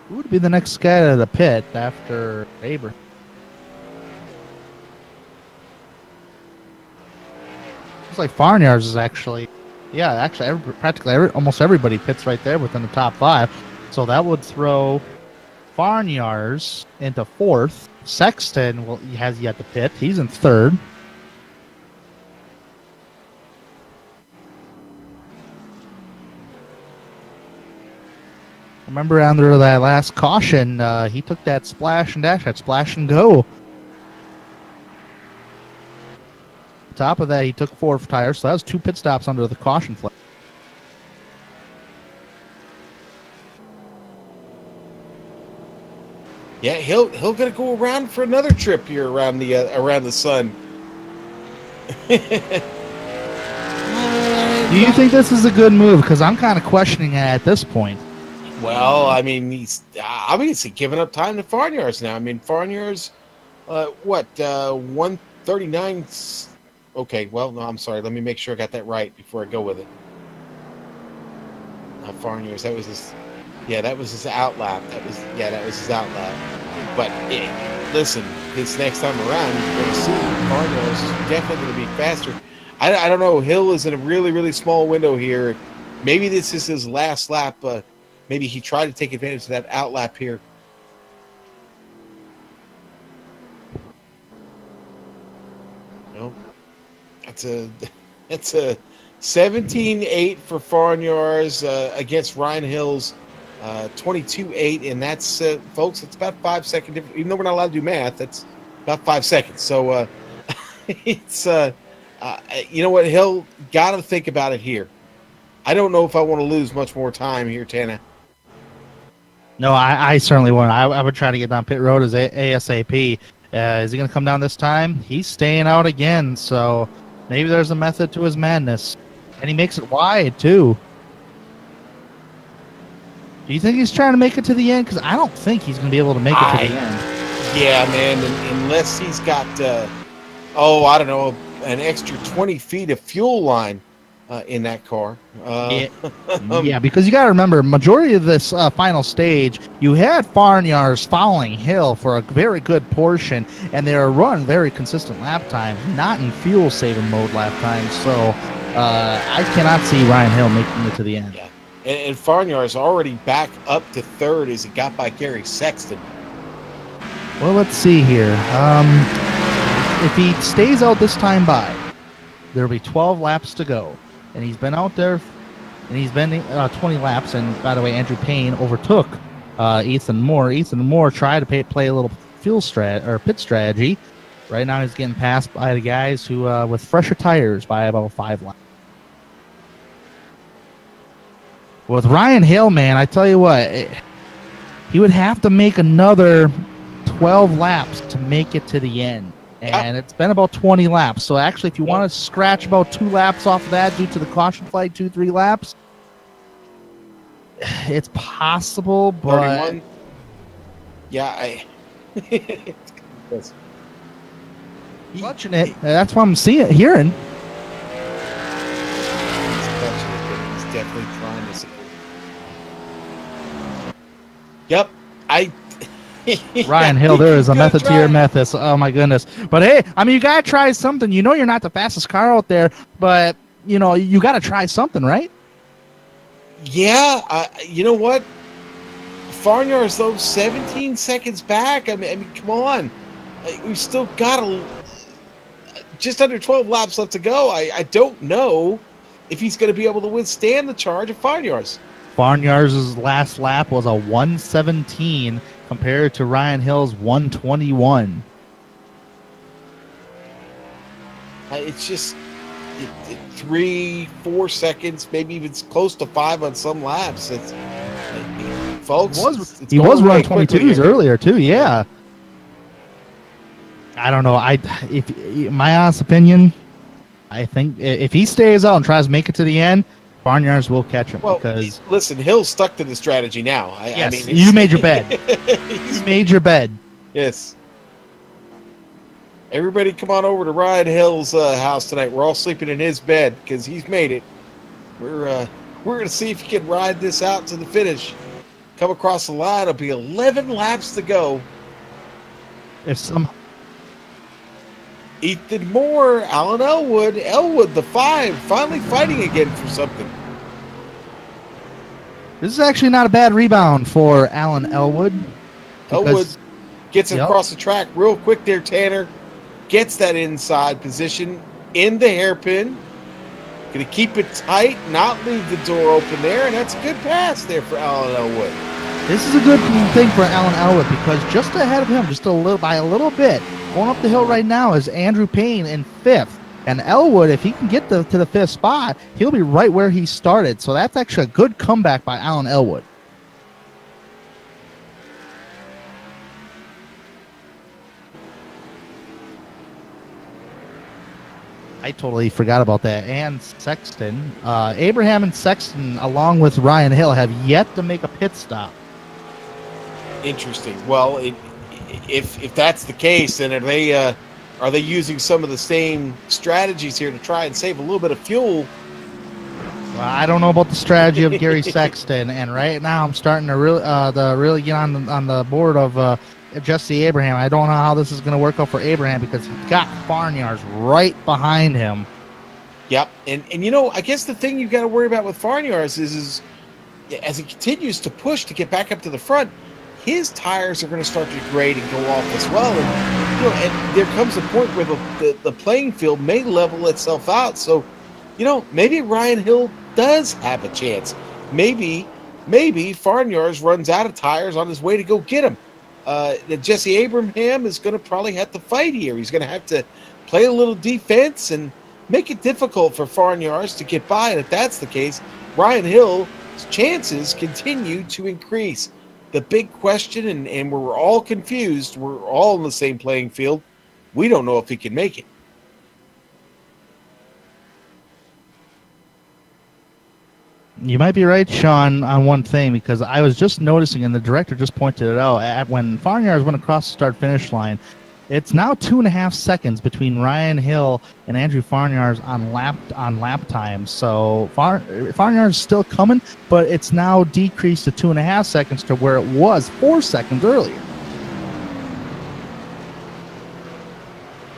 Who would be the next guy to the pit after Abraham? Looks like Farniar's is actually, almost everybody pits right there within the top 5. So that would throw Farniar's into 4th. Sexton has yet to pit. He's in 3rd. Remember under that last caution, he took that splash and dash, that splash and go. Top of that, he took 4 tires, so that was 2 pit stops under the caution flag. Yeah, he'll gonna go around for another trip here around the sun. Do you think this is a good move? Because I'm kind of questioning it at this point. Well, I mean, he's obviously giving up time to Farniar's now. I mean, Farniar's, 139. Okay, well, no, I'm sorry. Let me make sure I got that right before I go with it. Not Farniar's. That was his outlap. That was his outlap. But listen, this next time around, you're going to see Farniar's is definitely going to be faster. I don't know. Hill is in a really, really small window here. Maybe this is his last lap. Maybe he tried to take advantage of that outlap here. No. That's a 17-8 for Farniar's against Ryan Hill's 22-8, and that's folks. It's about 5 second difference. Even though we're not allowed to do math, that's about 5 seconds. So it's you know what, Hill got to think about it here. I don't know if I want to lose much more time here, Tana. No, I certainly won't. I would try to get down pit road as ASAP. Is he going to come down this time? He's staying out again, so maybe there's a method to his madness. And he makes it wide, too. Do you think he's trying to make it to the end? Because I don't think he's going to be able to make it to the end. Yeah, man, unless he's got, I don't know, an extra 20 feet of fuel line in that car. Yeah, because you got to remember, majority of this final stage, you had Farnyar's following Hill for a very good portion, and they were running very consistent lap times, not in fuel-saving mode lap times. So I cannot see Ryan Hill making it to the end. Yeah, and Farnyar's already back up to third as he got by Gary Sexton. Well, let's see here. If he stays out this time by, there'll be 12 laps to go. And he's been out there, and he's been 20 laps. And by the way, Andrew Payne overtook Ethan Moore. Ethan Moore tried to play a little pit strategy. Right now, he's getting passed by the guys who with fresher tires by about 5 laps. With Ryan Hill, man, I tell you what, he would have to make another 12 laps to make it to the end. And it's been about 20 laps. So actually, if you want to scratch about 2 laps off of that due to the caution flag, 2-3 laps, it's possible, but 31. Yeah, watching it. That's what I'm hearing. He's definitely trying to see. Yep, Ryan Hill, there is a method to your madness. Oh my goodness! But hey, I mean, you gotta try something. You know, you're not the fastest car out there, but you know, you gotta try something, right? Yeah, you know what? Farnyar's though 17 seconds back. I mean, come on, we've still got just under 12 laps left to go. I don't know if he's going to be able to withstand the charge of Farnyar's. Farnyar's last lap was a 117 compared to Ryan Hill's 121. It's just 3-4 seconds, maybe even close to 5 on some laps. Folks, he was running 22s earlier too. Yeah, I don't know. If my honest opinion, I think if he stays out and tries to make it to the end, Farnyar's will catch him. Well, because listen, Hill's stuck to the strategy now. Yes, I mean, you made your bed. You made your bed. Yes. Everybody come on over to Ryan Hill's house tonight. We're all sleeping in his bed because he's made it. We're going to see if he can ride this out to the finish. Come across the line. It'll be 11 laps to go. Ethan Moore, Alan Elwood the 5, finally fighting again for something. This is actually not a bad rebound for Alan Elwood. Elwood gets it across the track real quick there, Tanner. Gets that inside position in the hairpin. Going to keep it tight, not leave the door open there, and that's a good pass there for Alan Elwood. This is a good thing for Alan Elwood because just ahead of him, by a little bit, going up the hill right now is Andrew Payne in 5th. And Elwood, if he can get to the 5th spot, he'll be right where he started. So that's actually a good comeback by Alan Elwood. I totally forgot about that. And Sexton. Abraham and Sexton, along with Ryan Hill, have yet to make a pit stop. Interesting. Well, if that's the case, then are they using some of the same strategies here to try and save a little bit of fuel? Well, I don't know about the strategy of Gary Sexton, and right now I'm starting to really get on the board of Jesse Abraham. I don't know how this is going to work out for Abraham because he's got Farnyar's right behind him. Yep, and you know, I guess the thing you've got to worry about with Farnyar's is as he continues to push to get back up to the front, his tires are going to start to degrade and go off as well. And, you know, and there comes a point where the playing field may level itself out. So, you know, maybe Ryan Hill does have a chance. Maybe Farnyar's runs out of tires on his way to go get him. Jesse Abraham is going to probably have to fight here. He's going to have to play a little defense and make it difficult for Farnyar's to get by. And if that's the case, Ryan Hill's chances continue to increase. The big question, and we're all confused, we're all in the same playing field, we don't know if he can make it. You might be right, Sean, on one thing, because I was just noticing, and the director just pointed it out, when Farnyards went across the start-finish line, It's now 2.5 seconds between Ryan Hill and Andrew Farnyards on lap time. So Farnyards is still coming, but it's now decreased to 2.5 seconds to where it was 4 seconds earlier.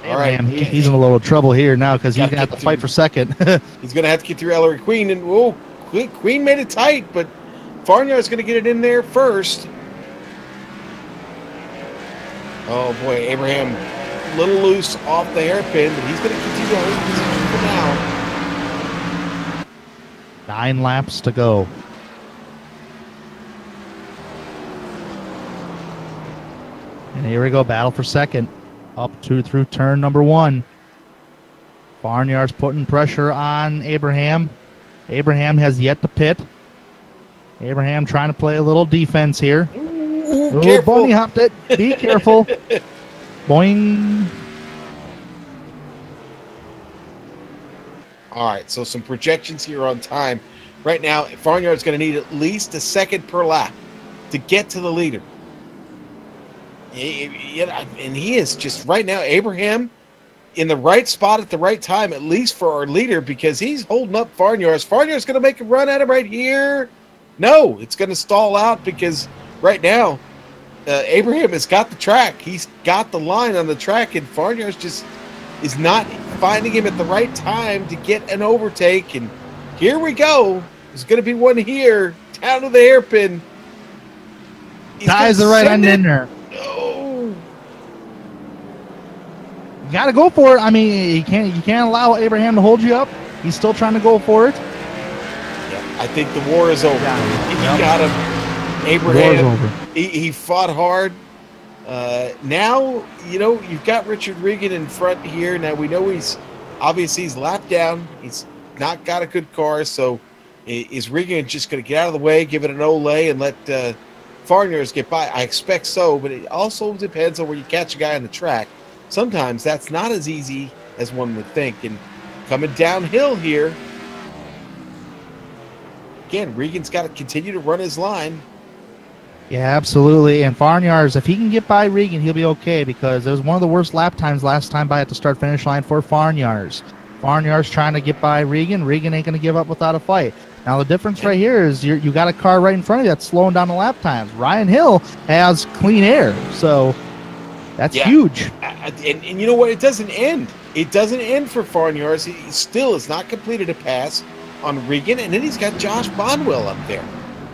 All right, he's in a little trouble here now because he's gonna have to fight for second. He's gonna have to get through Ellery Queen, and Queen made it tight, but Farnyard's gonna get it in there first. Oh boy, Abraham a little loose off the hairpin, but he's going to continue to hold position for now. 9 laps to go. And here we go, battle for second. Up through turn number 1. Farnyard's putting pressure on Abraham. Abraham has yet to pit. Abraham trying to play a little defense here. Ooh, careful. Bunny hopped it. Be careful. Boing. All right, so some projections here on time. Right now, Farnyard's going to need at least a second per lap to get to the leader. And he is just, right now, Abraham in the right spot at the right time, at least for our leader, because he's holding up Farnyard's. Farnyard's going to make a run at him right here. No, it's going to stall out because right now, Abraham has got the track. He's got the line on the track, and Farnyard's just is not finding him at the right time to get an overtake. And here we go. There's going to be one here, down to the hairpin. Ties the right end in there. Oh. You got to go for it. I mean, you can't allow Abraham to hold you up. He's still trying to go for it. Yeah, I think the war is over. He got him. Abraham, he fought hard. Now, you've got Richard Regan in front here. Now, we know he's lapped down. He's not got a good car, so is Regan just going to get out of the way, give it an Olay, and let Farnyards get by? I expect so, but it also depends on where you catch a guy on the track. Sometimes that's not as easy as one would think. And coming downhill here, again, Regan's got to continue to run his line. Yeah, absolutely. And Farnyards, if he can get by Regan, he'll be okay, because it was one of the worst lap times last time by at the start-finish line for Farnyards. Farnyards trying to get by Regan. Regan ain't going to give up without a fight. Now, the difference right here is you got a car right in front of you that's slowing down the lap times. Ryan Hill has clean air, so that's huge. And you know what? It doesn't end. It doesn't end for Farnyards. He still has not completed a pass on Regan, and then he's got Josh Bonwell up there.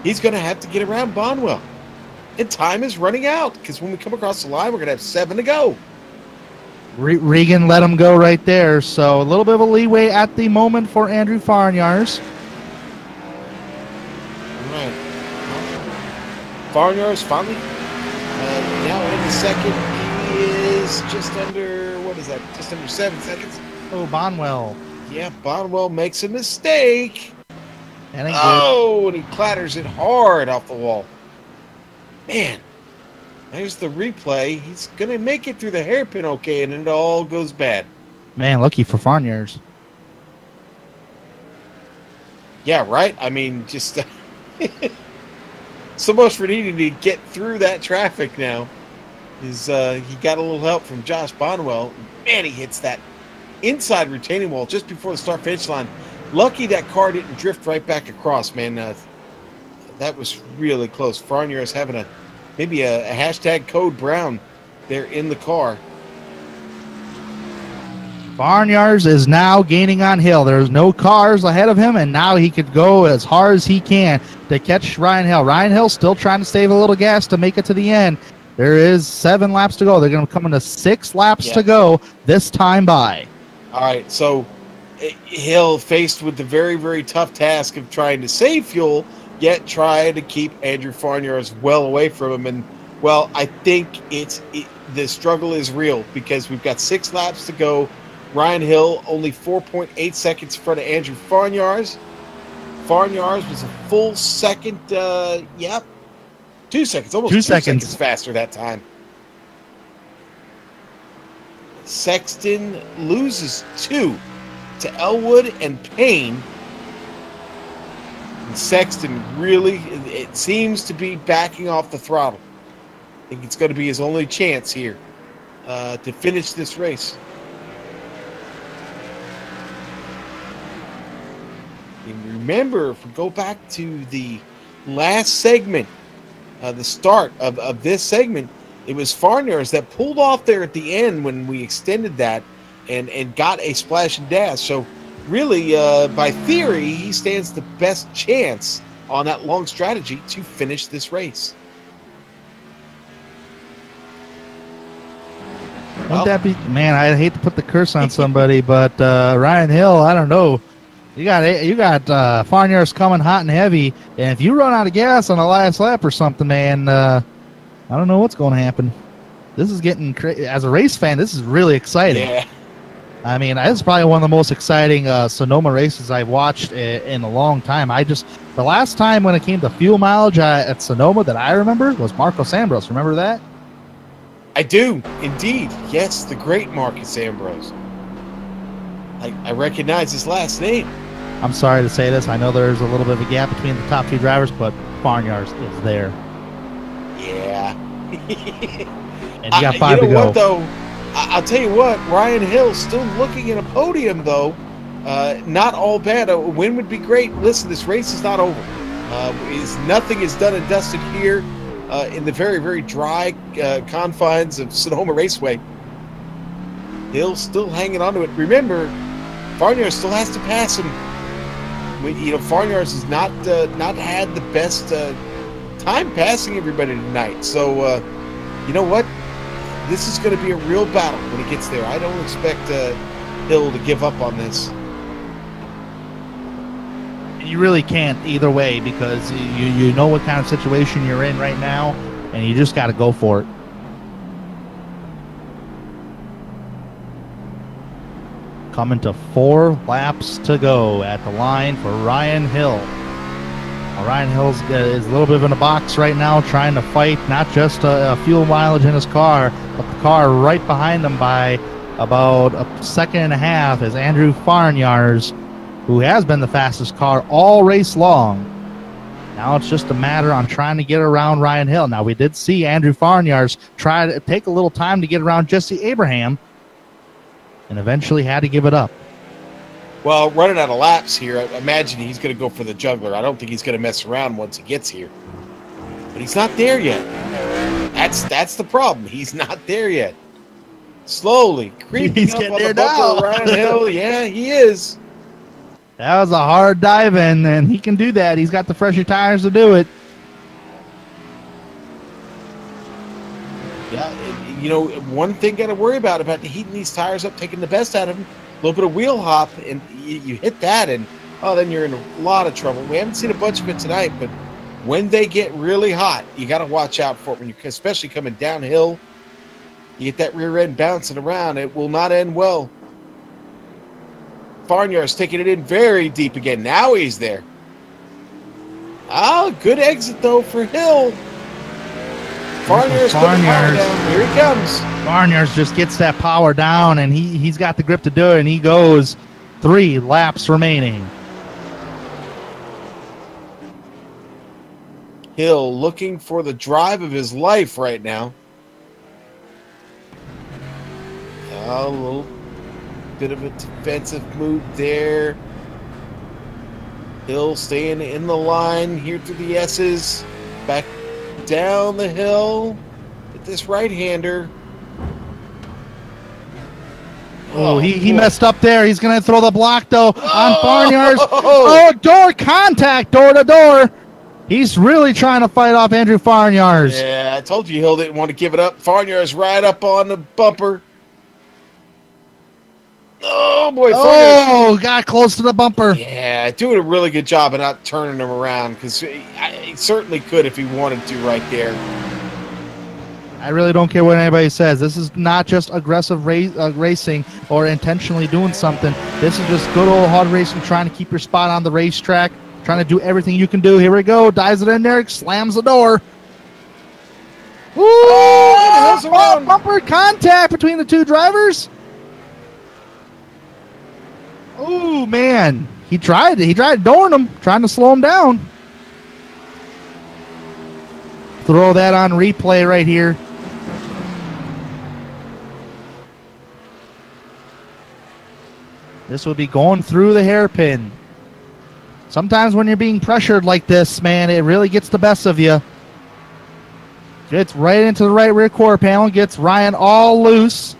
He's going to have to get around Bonwell. And time is running out, because when we come across the line, we're going to have 7 to go. Regan let him go right there, so a little bit of a leeway at the moment for Andrew Farnyards. All right. Farnyards finally now in the second. He is just under, what is that, just under 7 seconds. Oh, Bonwell. Yeah, Bonwell makes a mistake. And he clatters it hard off the wall. Man, there's the replay. He's going to make it through the hairpin okay, and it all goes bad. Man, lucky for Farnyards. Yeah, right? I mean, just so much for needing to get through that traffic now. He got a little help from Josh Bonwell. Man, he hits that inside retaining wall just before the start-finish line. Lucky that car didn't drift right back across, man. That was really close. Farnyards having maybe a hashtag code brown there in the car. Farnyards is now gaining on Hill. There's no cars ahead of him, and now he could go as hard as he can to catch Ryan Hill. Ryan Hill still trying to save a little gas to make it to the end. There is 7 laps to go. They're going to come into 6 laps to go this time by. All right, so Hill faced with the very, very tough task of trying to save fuel, yet try to keep Andrew Farnyards well away from him. And, well, I think the struggle is real, because we've got 6 laps to go. Ryan Hill only 4.8 seconds in front of Andrew Farnyards. Farnyards was a full second, 2 seconds, almost 2 seconds faster that time. Sexton loses 2 to Elwood and Payne. And Sexton really, it seems to be backing off the throttle. I think it's going to be his only chance here. to finish this race. And remember, if we go back to the last segment, the start of this segment, it was Farniar's that pulled off there at the end when we extended that and got a splash and dash. So really, by theory, he stands the best chance on that long strategy to finish this race. Wouldn't that be, man? I hate to put the curse on somebody, but Ryan Hill, I don't know. You got Farniar's coming hot and heavy, and if you run out of gas on the last lap or something, man, I don't know what's going to happen. This is getting crazy. As a race fan, this is really exciting. Yeah. I mean, this is probably one of the most exciting Sonoma races I've watched in a long time. The last time when it came to fuel mileage at Sonoma that I remember was Marcos Ambrose. Remember that? I do, indeed. Yes, the great Marcus Ambrose. I recognize his last name. I'm sorry to say this. I know there's a little bit of a gap between the top two drivers, but Farniar's is there. Yeah. And you got 5 to go. What, though? I'll tell you what, Ryan Hill still looking at a podium, though. Not all bad. A win would be great. Listen, this race is not over. Nothing is done and dusted here in the very, very dry confines of Sonoma Raceway. Hill's still hanging on to it. Remember, Farniar still has to pass him. Farniar's has not had the best time passing everybody tonight. So, you know what? This is going to be a real battle when he gets there. I don't expect Hill to give up on this. You really can't either way because you know what kind of situation you're in right now, and you just got to go for it. Coming to 4 laps to go at the line for Ryan Hill. Now, Ryan Hill is a little bit in a box right now trying to fight not just a fuel mileage in his car, but the car right behind him by about a second and a half is Andrew Farniar's, who has been the fastest car all race long. Now it's just a matter on trying to get around Ryan Hill. Now we did see Andrew Farniar's try to take a little time to get around Jesse Abraham and eventually had to give it up. Well, running out of laps here, I imagine he's going to go for the juggler. I don't think he's going to mess around once he gets here. But he's not there yet. That's the problem. He's not there yet. Slowly creeping up on the bumper of Ryan Hill. Yeah, he is. That was a hard dive in, and he can do that. He's got the fresher tires to do it. Yeah, one thing got to worry about heating these tires up, taking the best out of them. A little bit of wheel hop, and you hit that, and then you're in a lot of trouble. We haven't seen a bunch of it tonight, but when they get really hot, you got to watch out for it. Especially coming downhill, you get that rear end bouncing around. It will not end well. Farniar's taking it in very deep again. Now he's there. Good exit, though, for Hill. Farniar's putting power down. Here he comes. Farniar's just gets that power down, and he's got the grip to do it, and he goes 3 laps remaining. Hill looking for the drive of his life right now. A little bit of a defensive move there. Hill staying in the line here through the S's. Back down the hill with this right-hander. Oh, he messed up there. He's going to throw the block, though, on Farniar's. Oh, door contact, door to door. He's really trying to fight off Andrew Farniar's. Yeah, I told you Hill didn't want to give it up. Farniar's right up on the bumper. Oh, boy. Oh, got close to the bumper. Yeah, doing a really good job of not turning him around because he certainly could if he wanted to right there. I really don't care what anybody says. This is not just aggressive racing or intentionally doing something. This is just good old hard racing, trying to keep your spot on the racetrack, trying to do everything you can do. Here we go. Dives it in there, slams the door. Woo! Oh, bumper contact between the two drivers. Oh, man. He tried dooring him, trying to slow him down. Throw that on replay right here. This would be going through the hairpin. Sometimes when you're being pressured like this, man, it really gets the best of you. Gets right into the right rear quarter panel, gets Ryan all loose.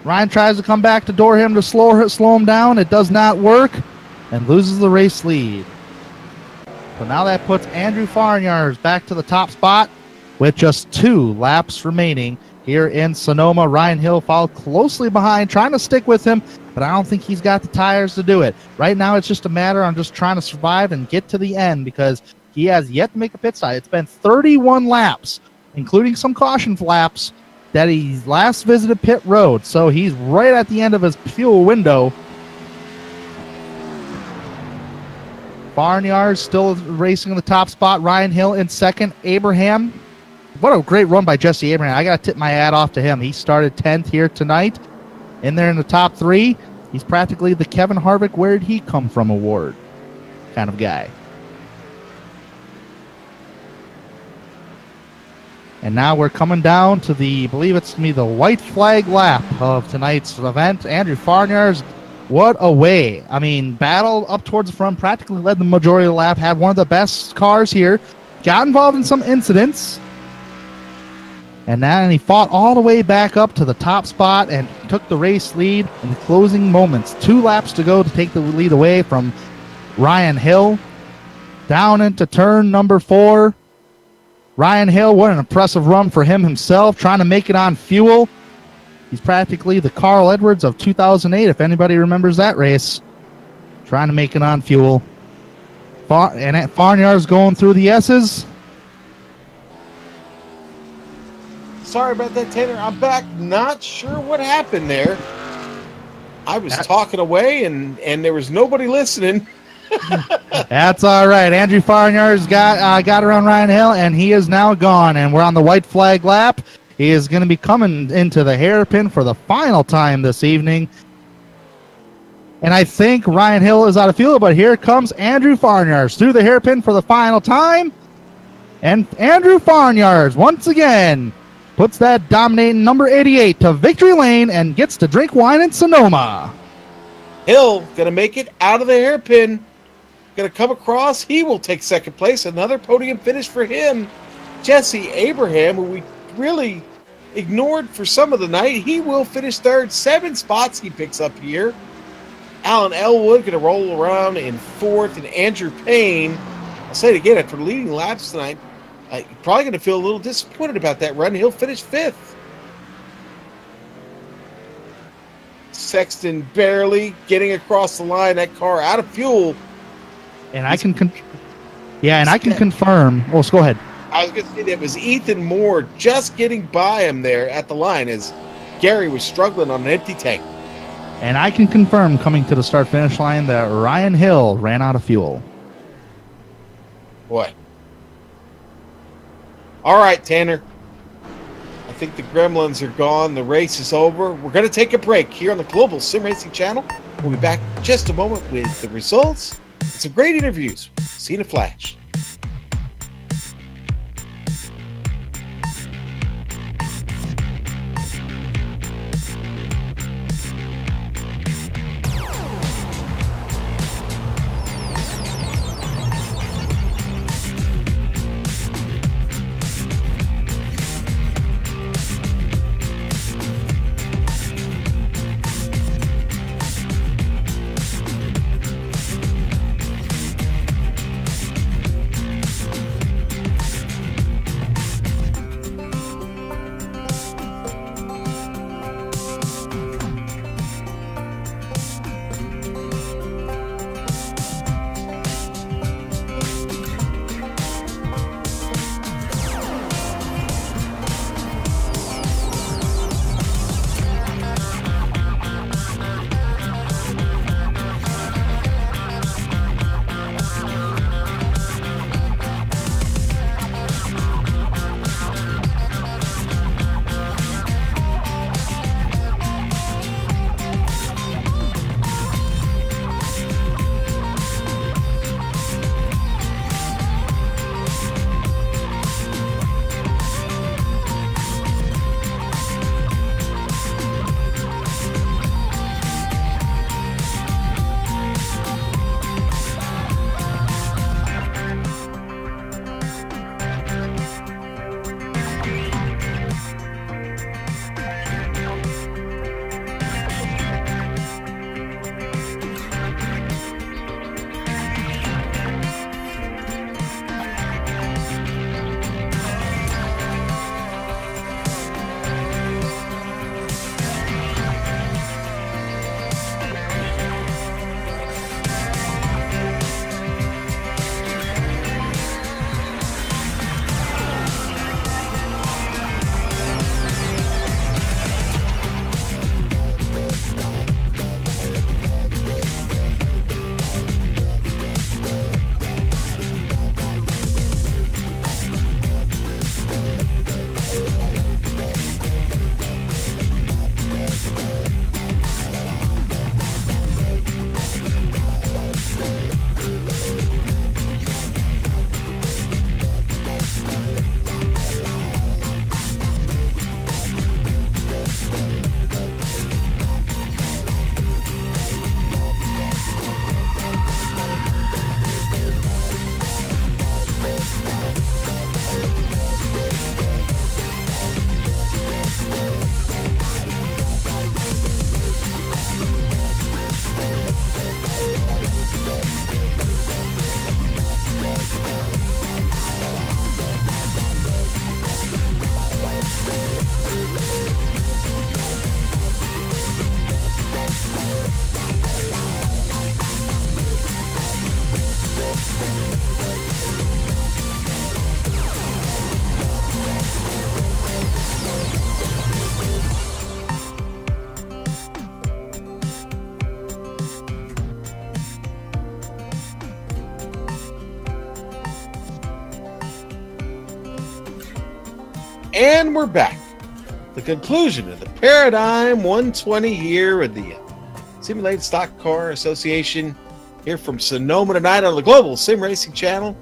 Ryan tries to come back to door him to slow him down. It does not work and loses the race lead. So now that puts Andrew Farnyards back to the top spot with just 2 laps remaining here in Sonoma. Ryan Hill followed closely behind, trying to stick with him, but I don't think he's got the tires to do it. Right now it's just a matter of just trying to survive and get to the end because he has yet to make a pit stop. It's been 31 laps, including some caution laps, that he last visited pit road. So he's right at the end of his fuel window. Barnyard still racing in the top spot. Ryan Hill in second. Abraham. What a great run by Jesse Abraham. I got to tip my hat off to him. He started 10th here tonight. In there in the top 3. He's practically the Kevin Harvick where'd he come from award kind of guy. And now we're coming down to the, I believe it's going to be the white flag lap of tonight's event. Andrew Farnyards, what a way. I mean, battled up towards the front, practically led the majority of the lap, had one of the best cars here, got involved in some incidents, and then he fought all the way back up to the top spot and took the race lead in the closing moments. 2 laps to go to take the lead away from Ryan Hill. Down into turn number 4. Ryan Hill, what an impressive run for him himself, trying to make it on fuel. He's practically the Carl Edwards of 2008, if anybody remembers that race. Trying to make it on fuel. And Farnyard's going through the S's. Sorry about that, Tanner. I'm back. Not sure what happened there. I was talking away, and there was nobody listening. That's all right. Andrew Farnyard's got around Ryan Hill, and he is now gone. And we're on the white flag lap. He is going to be coming into the hairpin for the final time this evening. And I think Ryan Hill is out of fuel, but here comes Andrew Farnyards through the hairpin for the final time. And Andrew Farnyards, once again, puts that dominating number 88 to victory lane and gets to drink wine in Sonoma. Hill going to make it out of the hairpin. Going to come across. He will take second place. Another podium finish for him. Jesse Abraham, who we really ignored for some of the night, he will finish third. 7 spots he picks up here. Alan Elwood going to roll around in 4th. And Andrew Payne, I'll say it again, after leading laps tonight, probably going to feel a little disappointed about that run. He'll finish 5th. Sexton barely getting across the line. That car out of fuel. And I can confirm. Oh, so go ahead. I was going to say that was Ethan Moore just getting by him there at the line as Gary was struggling on an empty tank. And I can confirm, coming to the start-finish line, that Ryan Hill ran out of fuel. Boy. All right, Tanner. I think the gremlins are gone. The race is over. We're going to take a break here on the Global SimRacing Channel. We'll be back in just a moment with the results and some great interviews. See you in a flash. And we're back. The conclusion of the Paradigm 120 here at the Simulated Stock Car Association here from Sonoma tonight on the Global SimRacing Channel.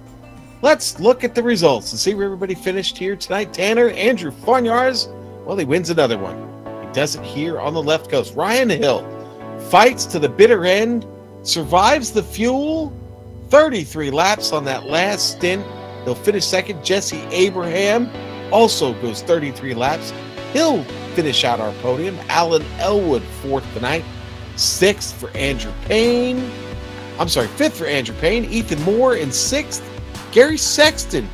Let's look at the results and see where everybody finished here tonight. Tanner, Andrew Farnyars, well, he wins another one. He does it here on the left coast. Ryan Hill fights to the bitter end, survives the fuel, 33 laps on that last stint. He'll finish second. Jesse Abraham also goes 33 laps. He'll finish out our podium. Alan Elwood, fourth tonight. Fifth for Andrew Payne. Ethan Moore in sixth. Gary Sexton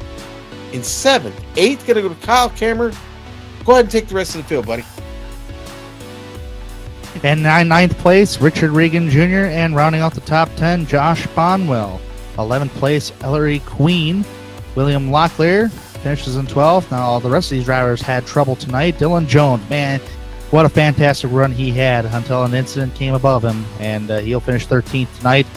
in seventh. Eighth, going to go to Kyle Kammer. Go ahead and take the rest of the field, buddy. And ninth place, Richard Regan Jr. And rounding out the top 10, Josh Bonwell. 11th place, Ellery Queen. William Locklear finishes in 12th. Now, all the rest of these drivers had trouble tonight. Dylan Jones, man, what a fantastic run he had until an incident came above him, and he'll finish 13th tonight.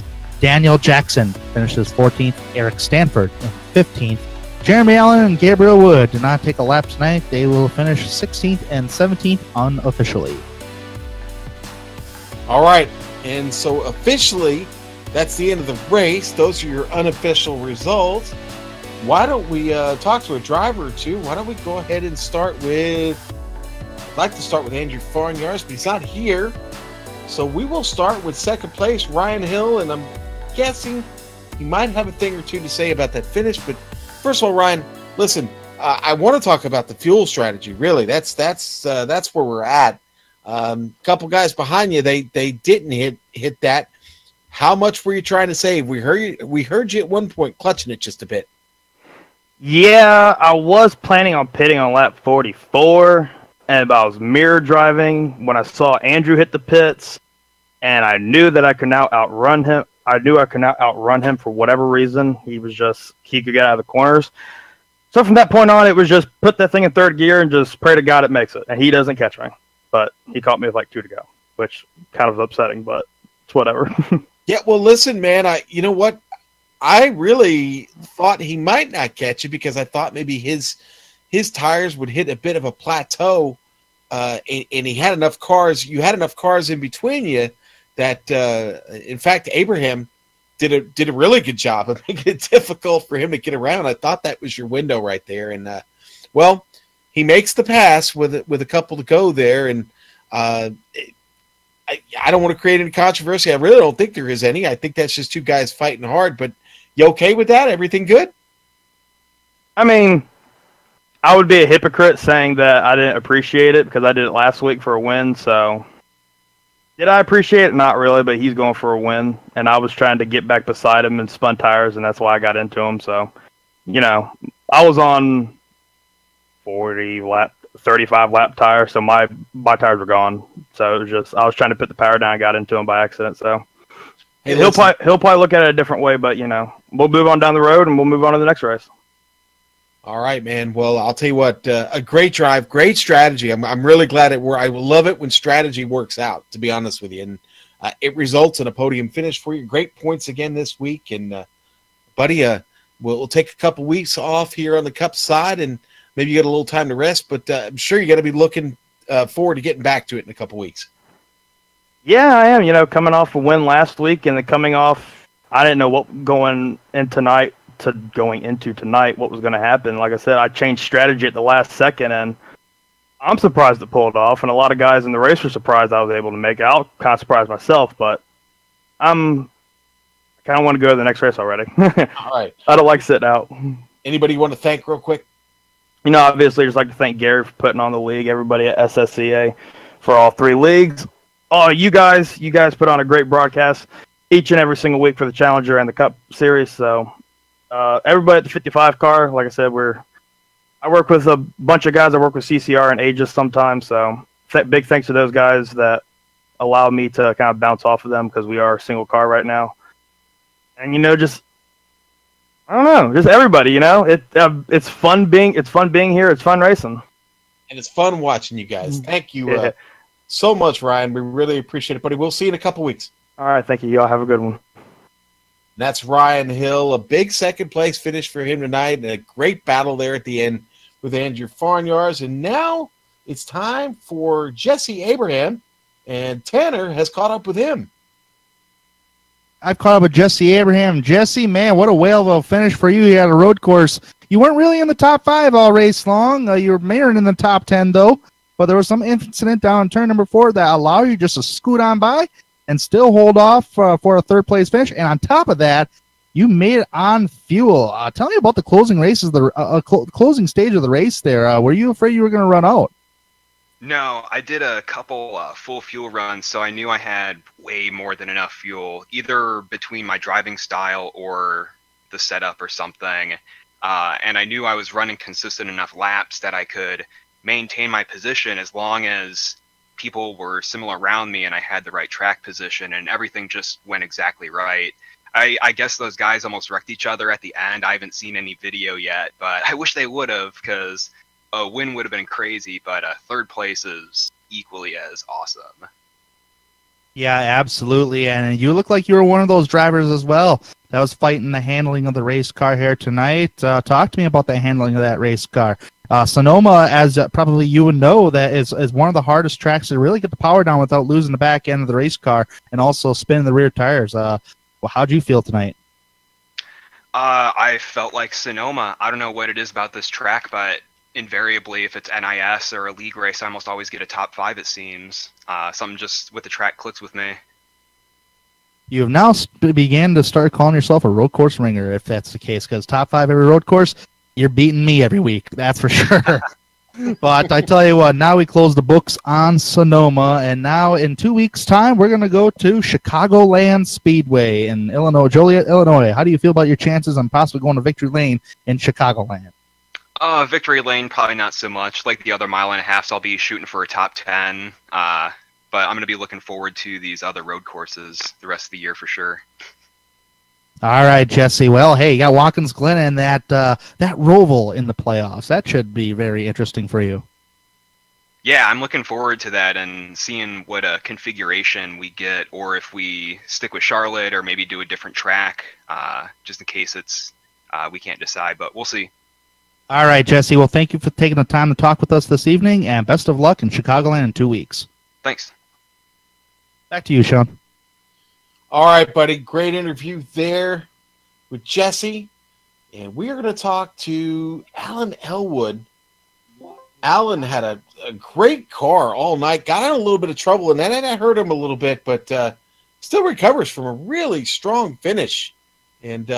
Daniel Jackson finishes 14th. Eric Stanford in 15th. Jeremy Allen and Gabriel Wood did not take a lap tonight. They will finish 16th and 17th unofficially. All right, and so officially, that's the end of the race. Those are your unofficial results. Why don't we talk to a driver or two? Why don't we go ahead and start with, I'd like to start with Andrew Farnyars, but he's not here. So we will start with second place, Ryan Hill, and I'm guessing he might have a thing or two to say about that finish. But first of all, Ryan, listen, I want to talk about the fuel strategy. Really, that's where we're at. Couple guys behind you, they didn't hit that. How much were you trying to save? We heard you at one point clutching it just a bit. Yeah, I was planning on pitting on lap 44, and I was mirror driving when I saw Andrew hit the pits, and I knew that I could now outrun him. I knew I could now outrun him for whatever reason. He could get out of the corners. So from that point on, it was just put that thing in third gear and just pray to God it makes it. And he doesn't catch me. But he caught me with like 2 to go, which kind of upsetting, but it's whatever. Yeah, well, listen, man, you know what? I really thought he might not catch you because I thought maybe his tires would hit a bit of a plateau, and he had enough cars. You had enough cars in between you that, in fact, Abraham did a really good job of making it difficult for him to get around. I thought that was your window right there, and well, he makes the pass with a couple to go there, and I don't want to create any controversy. I really don't think there is any. I think that's just two guys fighting hard, but. You okay with that? Everything good? I mean, I would be a hypocrite saying that I didn't appreciate it because I did it last week for a win. So, did I appreciate it? Not really, but he's going for a win. And I was trying to get back beside him and spun tires, and that's why I got into him. So, I was on 35 lap tire, so my tires were gone. So, it was just, I was trying to put the power down and got into him by accident. So, hey, he'll probably look at it a different way, but we'll move on down the road and we'll move on to the next race. All right, man. Well, I'll tell you what, a great drive, great strategy. I'm really glad it worked. I love it when strategy works out, to be honest with you, and it results in a podium finish for you. Great points again this week, and buddy, we'll take a couple weeks off here on the Cup side, and maybe you get a little time to rest. But I'm sure you got to be looking forward to getting back to it in a couple weeks. Yeah, I am. Coming off a win last week, and then coming off, I didn't know what going into tonight what was going to happen. Like I said, I changed strategy at the last second, and I'm surprised it pulled off. And a lot of guys in the race were surprised I was able to make it. I was kind of surprised myself, but I kind of want to go to the next race already. All right. I don't like sitting out. Anybody you want to thank real quick? Obviously, just like to thank Gary for putting on the league, everybody at SSCA for all 3 leagues. Oh, you guys put on a great broadcast each and every single week for the Challenger and the Cup Series. So, everybody at the 55 car, like I said, I work with a bunch of guys. I work with CCR and Aegis sometimes. So, big thanks to those guys that allow me to kind of bounce off of them because we are a single car right now. And just I don't know, just everybody. It's fun being here. It's fun racing, and it's fun watching you guys. Thank you. So much, Ryan. We really appreciate it, buddy. We'll see you in a couple weeks. All right. Thank you. Y'all have a good one. That's Ryan Hill. A big second place finish for him tonight, and a great battle there at the end with Andrew Farnyards. And now it's time for Jesse Abraham, and Tanner has caught up with him. I've caught up with Jesse Abraham. Jesse, man, what a whale of a finish for you. You had a road course. You weren't really in the top 5 all race long. You were mirrored in the top 10, though. But there was some incident down in turn number 4 that allowed you just to scoot on by and still hold off for a third-place finish. And on top of that, you made it on fuel. Tell me about the closing races, the closing stage of the race there. Were you afraid you were going to run out? No, I did a couple full fuel runs, so I knew I had way more than enough fuel, either between my driving style or the setup or something. And I knew I was running consistent enough laps that I could maintain my position as long as people were similar around me and I had the right track position, and everything just went exactly right. I guess those guys almost wrecked each other at the end. I haven't seen any video yet, but I wish they would have, because a win would have been crazy, but third place is equally as awesome. Yeah, absolutely. And you look like you were one of those drivers as well that was fighting the handling of the race car here tonight. Talk to me about the handling of that race car. Sonoma, as probably you would know, that is one of the hardest tracks to really get the power down without losing the back end of the race car and also spinning the rear tires. Well, how'd you feel tonight? I felt like Sonoma. I don't know what it is about this track, but invariably, if it's NIS or a league race, I almost always get a top 5, it seems. Something just with the track clicks with me. You have now began to start calling yourself a road course ringer, if that's the case, because top 5 every road course, you're beating me every week, that's for sure. But I tell you what, now we close the books on Sonoma, and now in 2 weeks' time, we're going to go to Chicagoland Speedway in Illinois, Joliet, Illinois. How do you feel about your chances on possibly going to Victory Lane in Chicagoland? Victory Lane, probably not so much. Like the other mile and a half, I'll be shooting for a top 10. But I'm going to be looking forward to these other road courses the rest of the year for sure. All right, Jesse. Well, hey, you got Watkins Glen and that Roval in the playoffs. That should be very interesting for you. Yeah, I'm looking forward to that and seeing what configuration we get, or if we stick with Charlotte or maybe do a different track, just in case we can't decide. But we'll see. All right, Jesse. Well, thank you for taking the time to talk with us this evening, and best of luck in Chicagoland in 2 weeks. Thanks. Back to you, Sean. All right, buddy. Great interview there with Jesse. And we are going to talk to Alan Elwood. Alan had a great car all night. Got in a little bit of trouble, and then that hurt him a little bit, but still recovers from a really strong finish. And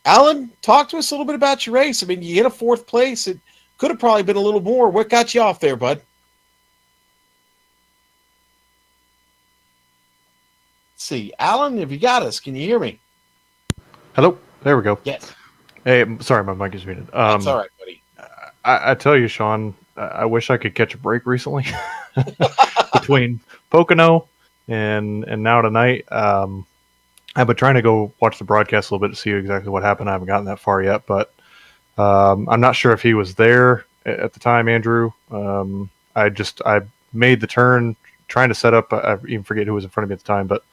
Alan, talk to us a little bit about your race. I mean, you hit a 4th place. It could have probably been a little more. What got you off there, bud? Let's see. Alan, have you got us? Can you hear me? Hello. There we go. Yes. Hey, sorry, my mic is muted. That's all right, buddy. I tell you, Sean, I wish I could catch a break recently between Pocono and now tonight. I've been trying to go watch the broadcast a little bit to see exactly what happened. I haven't gotten that far yet, but I'm not sure if he was there at the time, Andrew. I made the turn trying to set up. I even forget who was in front of me at the time, but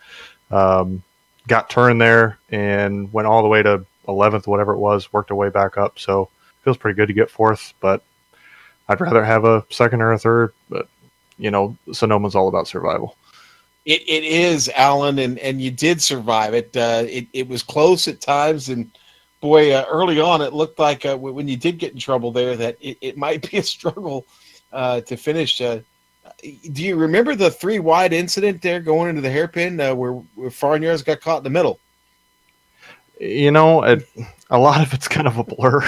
got turned there and went all the way to 11th, whatever it was, worked our way back up. So feels pretty good to get 4th, but I'd rather have a 2nd or a 3rd. But, Sonoma's all about survival. It is, Alan, and you did survive it. It was close at times, and boy, early on it looked like when you did get in trouble there that it might be a struggle to finish. Do you remember the 3 wide incident there going into the hairpin where Farnyards got caught in the middle? A lot of it's kind of a blur.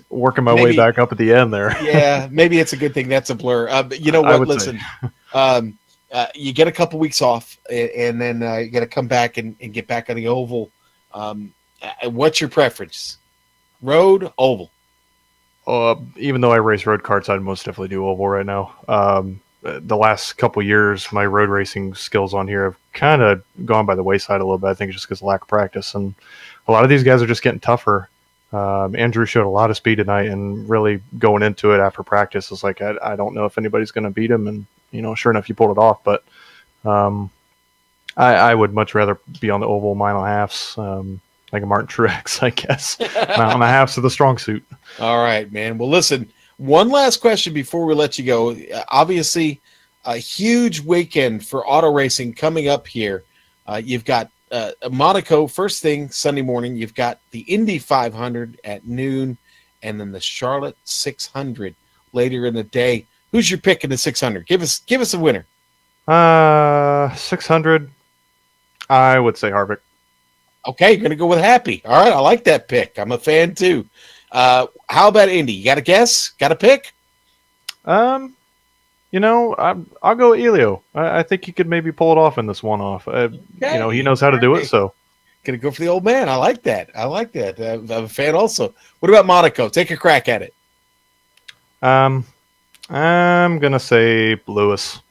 Working my way back up at the end there. Yeah, maybe it's a good thing that's a blur. But you know what? Listen. You get a couple weeks off, and then you got to come back and get back on the oval. What's your preference? Road, oval? Even though I race road karts, I'd most definitely do oval right now. The last couple years, my road racing skills on here have kind of gone by the wayside a little bit. I think it's just because of lack of practice, and a lot of these guys are just getting tougher. Andrew showed a lot of speed tonight, and really going into it after practice is like, I don't know if anybody's going to beat him, and sure enough, you pulled it off. But I would much rather be on the oval mile and a halfs. like a Martin Truex, I guess. Mile and a half's to the strong suit. All right, man. Well, listen, one last question before we let you go. Obviously, a huge weekend for auto racing coming up here. You've got Monaco first thing Sunday morning. You've got the Indy 500 at noon, and then the Charlotte 600 later in the day. Who's your pick in the 600? Give us a winner. 600. I would say Harvick. Okay, you're gonna go with Happy. All right, I like that pick. I'm a fan too. How about Indy? You got a guess? Got a pick? I'll go with Elio. I think he could maybe pull it off in this one-off. He knows how to do it. So, gonna go for the old man. I like that. I'm a fan also. What about Monaco? Take a crack at it. I'm gonna say Lewis.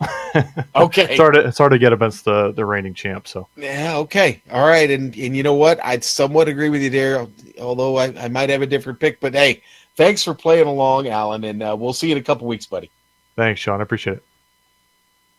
Okay. It's hard to get against the reigning champ. So yeah, okay, all right, and you know what? I'd somewhat agree with you there, although I might have a different pick. But hey, thanks for playing along, Alan, and we'll see you in a couple weeks, buddy. Thanks, Sean. I appreciate it.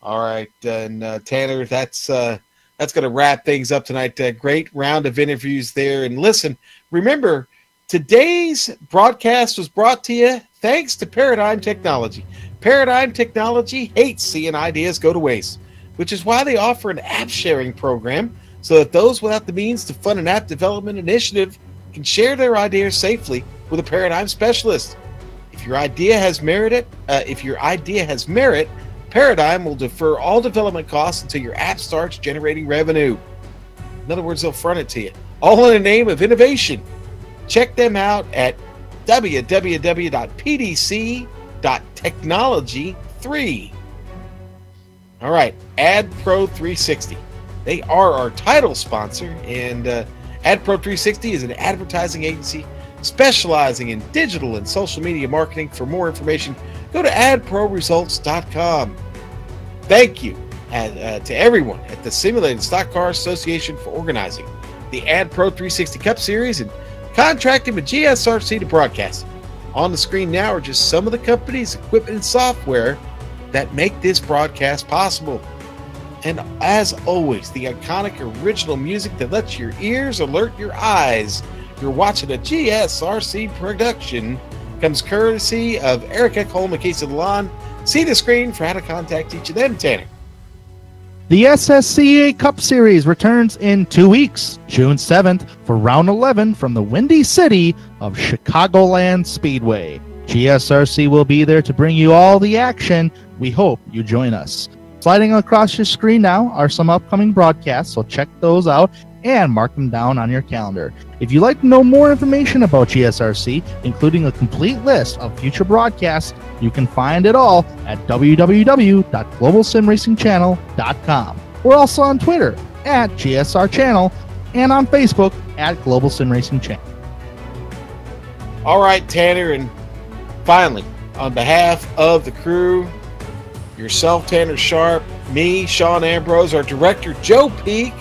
All right, and Tanner, that's going to wrap things up tonight. Great round of interviews there, and listen, remember, today's broadcast was brought to you thanks to Paradigm Technology. Paradigm Technology hates seeing ideas go to waste, which is why they offer an app sharing program so that those without the means to fund an app development initiative can share their ideas safely with a Paradigm specialist. If your idea has merit, Paradigm will defer all development costs until your app starts generating revenue. In other words, they'll front it to you, all in the name of innovation. Check them out at www.pdc.technology3. All right, AdPro 360. They are our title sponsor, and AdPro 360 is an advertising agency specializing in digital and social media marketing. For more information, go to adproresults.com. Thank you to everyone at the Simulated Stock Car Association for organizing the AdPro 360 Cup Series and contracting with GSRC to broadcast. On the screen now are just some of the companies, equipment, and software that make this broadcast possible. And as always, the iconic original music that lets your ears alert your eyes you're watching a GSRC production comes courtesy of Erica Cole and Casey Lalonde. See the screen for how to contact each of them, Tanner. The SSCA Cup Series returns in 2 weeks, June 7th, for round 11 from the Windy City of Chicagoland Speedway. GSRC will be there to bring you all the action. We hope you join us. Sliding across your screen now are some upcoming broadcasts, so check those out and mark them down on your calendar. If you'd like to know more information about GSRC, including a complete list of future broadcasts, you can find it all at www.globalsimracingchannel.com. We're also on Twitter at GSR Channel and on Facebook at Global SimRacing Channel. All right, Tanner, and finally, on behalf of the crew, yourself, Tanner Sharp, me, Sean Ambrose, our director, Joe Peak,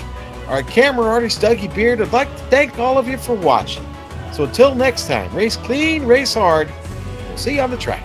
our camera artist, Dougie Beard, I'd like to thank all of you for watching. So until next time, race clean, race hard. We'll see you on the track.